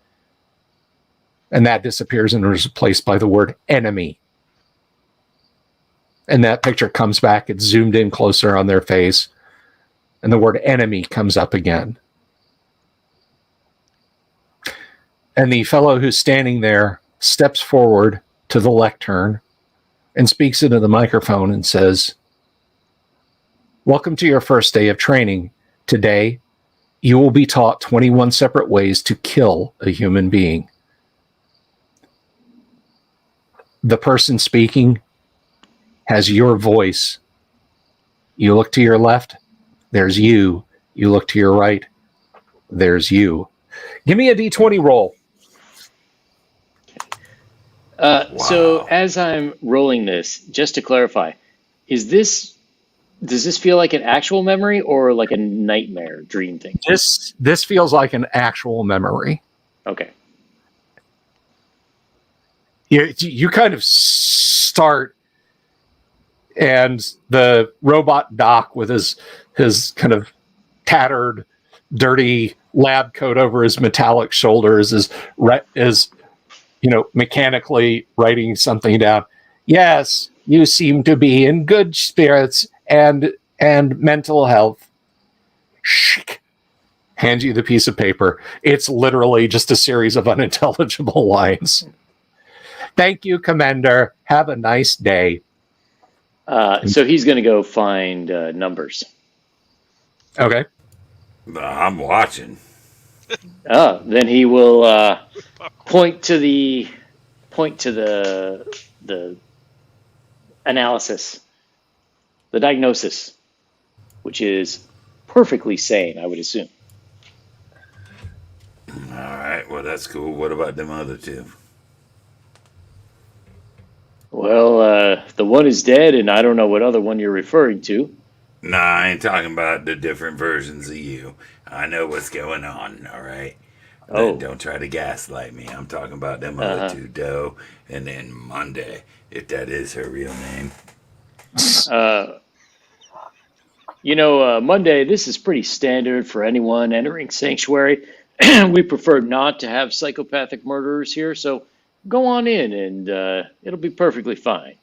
And that disappears and is replaced by the word enemy. And that picture comes back. It's zoomed in closer on their face. And the word enemy comes up again. And the fellow who's standing there steps forward to the lectern and speaks into the microphone and says, "Welcome to your first day of training. Today, you will be taught 21 separate ways to kill a human being." The person speaking has your voice. You look to your left, there's you. You look to your right, there's you. Give me a D20 roll. So as I'm rolling this, just to clarify, does this feel like an actual memory or like a nightmare dream thing? This feels like an actual memory. Okay. You kind of start, and the robot doc with his kind of tattered, dirty lab coat over his metallic shoulders is mechanically writing something down. "Yes, you seem to be in good spirits and mental health." Shh. Hands you the piece of paper. It's literally just a series of unintelligible lines. "Thank you, Commander. Have a nice day." So he's going to go find numbers. Okay. I'm watching. Then he will point to the analysis, the diagnosis, which is perfectly sane, I would assume. All right. Well, that's cool. What about them other two? Well, the one is dead, and I don't know what other one you're referring to. Nah, I ain't talking about the different versions of you. I know what's going on, all right? Oh. Don't try to gaslight me. I'm talking about them other two, Doe, and then Monday, if that is her real name. Monday, this is pretty standard for anyone entering Sanctuary. We prefer not to have psychopathic murderers here, so go on in and it'll be perfectly fine.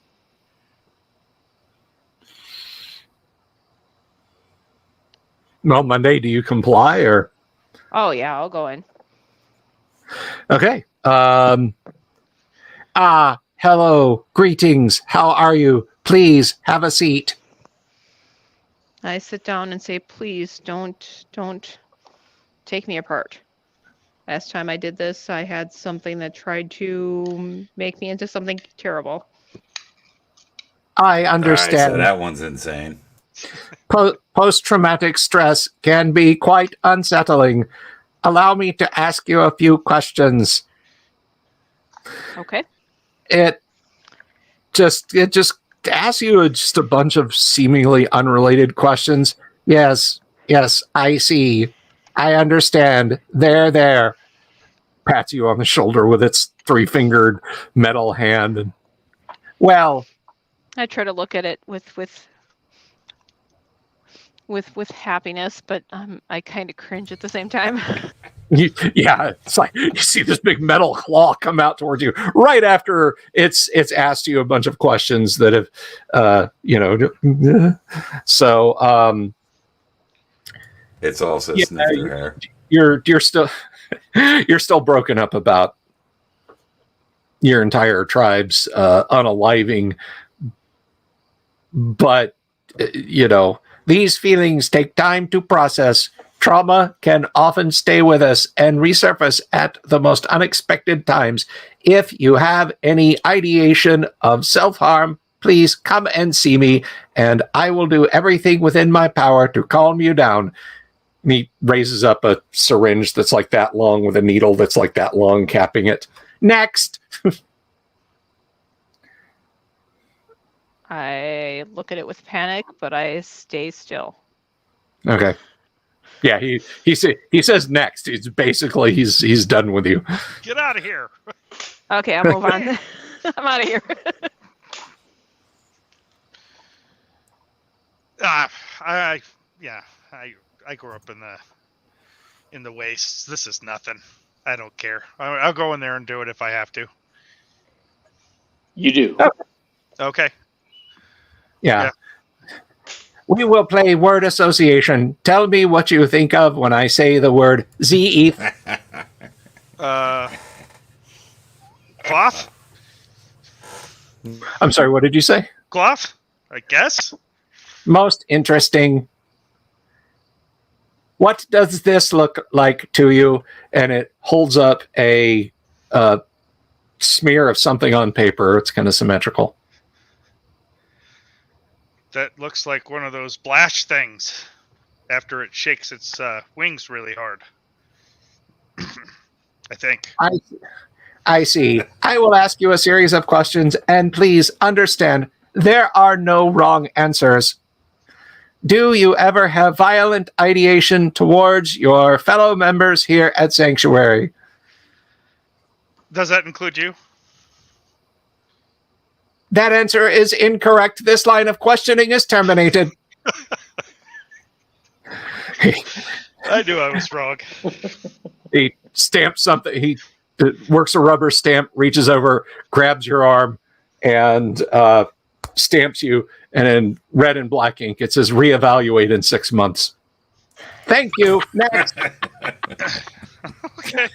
Well, Monday, do you comply or? Oh yeah, I'll go in. Okay. Hello, greetings. How are you? Please have a seat. I sit down and say, please don't take me apart. Last time I did this, I had something that tried to make me into something terrible. I All right, so understand. that one's insane. Post-traumatic stress can be quite unsettling. Allow me to ask you a few questions. Okay. It just asks you just a bunch of seemingly unrelated questions. Yes, I see. I understand. There. Pats you on the shoulder with its 3-fingered metal hand. And, well, I try to look at it with happiness, but I kind of cringe at the same time. yeah, it's like you see this big metal claw come out towards you right after it's asked you a bunch of questions that have, so. It's also sniffed her hair. You're still you're still broken up about your entire tribe's unaliving, but these feelings take time to process. Trauma can often stay with us and resurface at the most unexpected times. If you have any ideation of self-harm, please come and see me, and I will do everything within my power to calm you down. And he raises up a syringe that's like that long with a needle that's like that long, capping it. Next! I look at it with panic, but I stay still. Okay. Yeah, he says next. It's basically he's done with you. Get out of here. Okay, I'll move on. I'm out of here. I grew up in the wastes. This is nothing. I don't care. I'll go in there and do it if I have to. You do. Okay. Yeah. We will play word association. Tell me what you think of when I say the word Z-ETH. Cloth? I'm sorry, what did you say? Cloth? I guess. Most interesting. What does this look like to you? And it holds up a smear of something on paper. It's kind of symmetrical. That looks like one of those Blash things after it shakes its wings really hard. I think. I see. I will ask you a series of questions, and please understand, there are no wrong answers. Do you ever have violent ideation towards your fellow members here at Sanctuary? Does that include you? That answer is incorrect. This line of questioning is terminated. I knew I was wrong. He stamps something. He works a rubber stamp, reaches over, grabs your arm, and stamps you. And in red and black ink, it says reevaluate in 6 months. Thank you. Next. Okay.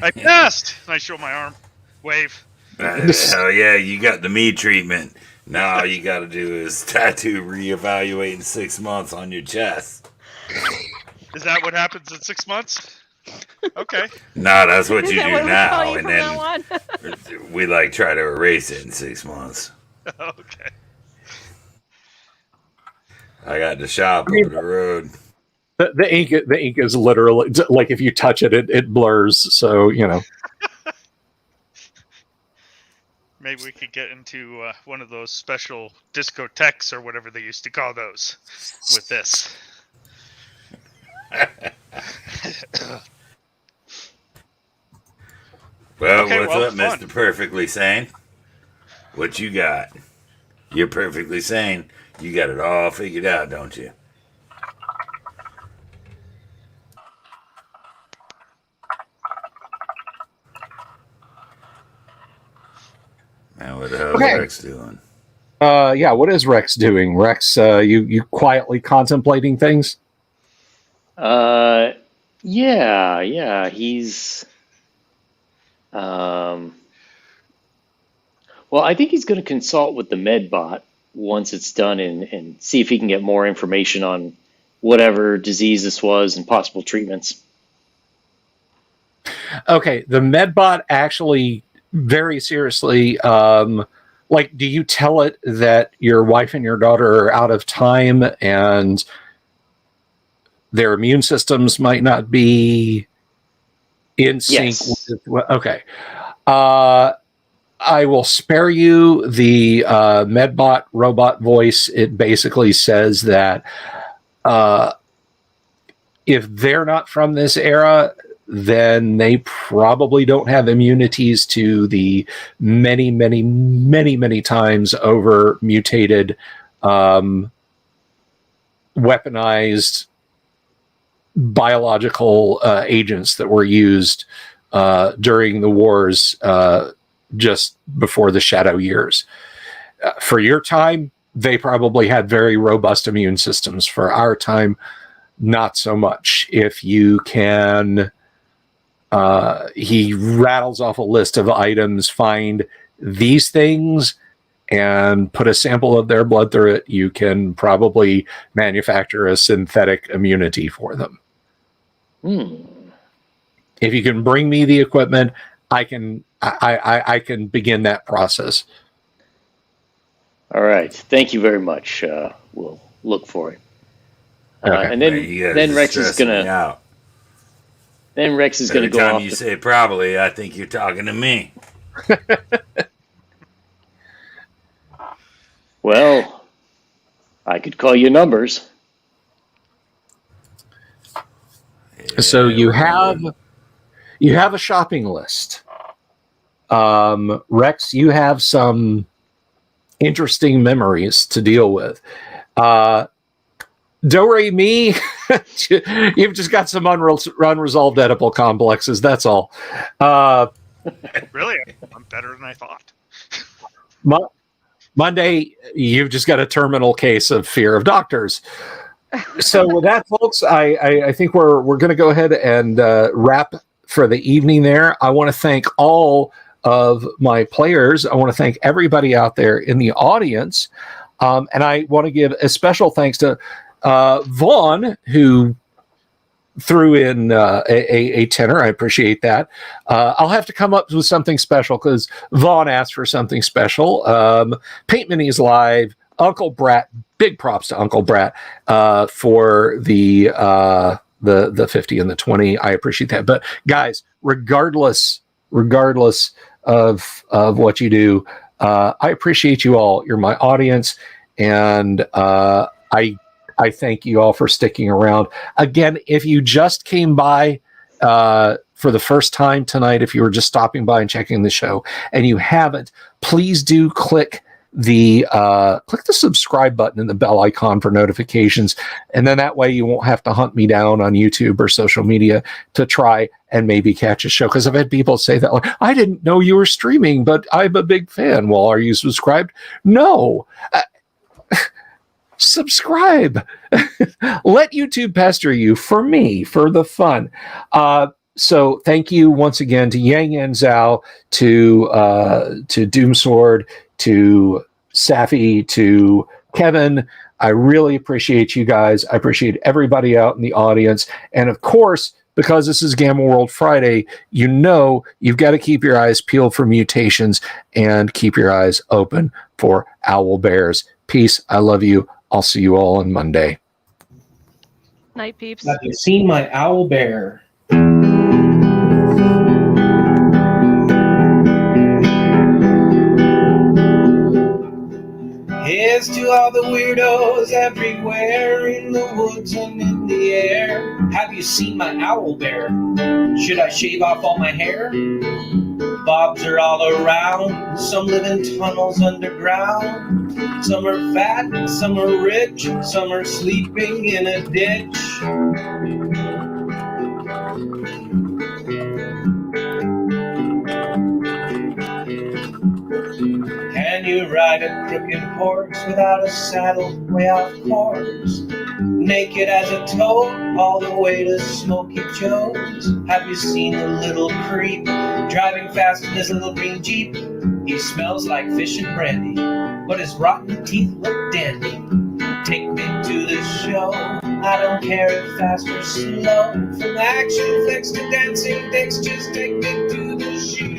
I passed. And I show my arm. Wave. Hell yeah, you got the me treatment. Now all you got to do is tattoo reevaluate in 6 months on your chest. Is that what happens in 6 months? Okay. No, that's what Is you that do what we now. call you And from now on? then we like try to erase it in 6 months. Okay. I got the shop over the road. The ink is literally like if you touch it, it blurs. So Maybe we could get into one of those special discotheques or whatever they used to call those with this. Well, Okay, what's well, up, fun. Mr. Perfectly Sane? What you got? You're perfectly sane. You got it all figured out, don't you? Now what the hell's Rex doing? Yeah, what is Rex doing? Rex, you quietly contemplating things? Yeah, he's well, I think he's going to consult with the MedBot once it's done and see if he can get more information on whatever disease this was and possible treatments. Okay, the MedBot actually very seriously, like, do you tell it that your wife and your daughter are out of time and their immune systems might not be in sync with, okay. I will spare you the MedBot robot voice. It basically says that if they're not from this era, then they probably don't have immunities to the many, many, many, many times over mutated, weaponized biological agents that were used during the wars just before the Shadow Years. For your time, they probably had very robust immune systems. For our time, not so much. If you can, he rattles off a list of items, find these things and put a sample of their blood through it, you can probably manufacture a synthetic immunity for them. If you can bring me the equipment, I can begin that process. All right. Thank you very much. We'll look for it. Okay. And then Rex is gonna. Then Rex is gonna go off. Every time you say probably, I think you're talking to me. Well, I could call you numbers. So you have a shopping list. Rex, you have some interesting memories to deal with. Do-re-mi, you've just got some unresolved Oedipal complexes, that's all. Really? I'm better than I thought. Monday, you've just got a terminal case of fear of doctors. So with that, folks, I think we're going to go ahead and wrap for the evening there. I want to thank all of my players. I want to thank everybody out there in the audience. And I want to give a special thanks to Vaughn, who threw in a tenor. I appreciate that. I'll have to come up with something special because Vaughn asked for something special. Paint Minis Live, Uncle Brat, big props to Uncle Brat for the 50 and the 20. I appreciate that. But guys, regardless of what you do, I appreciate you all. You're my audience, and I thank you all for sticking around. Again, if you just came by for the first time tonight, if you were just stopping by and checking the show and you haven't, please do click the subscribe button and the bell icon for notifications. And then that way you won't have to hunt me down on YouTube or social media to try and maybe catch a show. Because I've had people say that, like, I didn't know you were streaming, but I'm a big fan. Well, are you subscribed? No. Subscribe. Let YouTube pester you for me, for the fun. So thank you once again to Yang Yan Zhao, to Doomsword, to Safi, to Kevin. I really appreciate you guys. I appreciate everybody out in the audience. And of course, because this is Gamma World Friday, you know you've got to keep your eyes peeled for mutations and keep your eyes open for owl bears. Peace. I love you. I'll see you all on Monday. Night, peeps. Have you seen my owl bear? Here's to all the weirdos everywhere in the woods and in the air. Have you seen my owl bear? Should I shave off all my hair? bobs are all around. Some live in tunnels underground. Some are fat, some are rich, some are sleeping in a ditch. Can you ride a crooked horse without a saddle way off course? Naked as a toad, all the way to Smoky Joe's. Have you seen the little creep driving fast in his little green Jeep? He smells like fish and brandy, but his rotten teeth look dandy. Take me to the show, I don't care if fast or slow. From action flicks to dancing dicks, just take me to the show.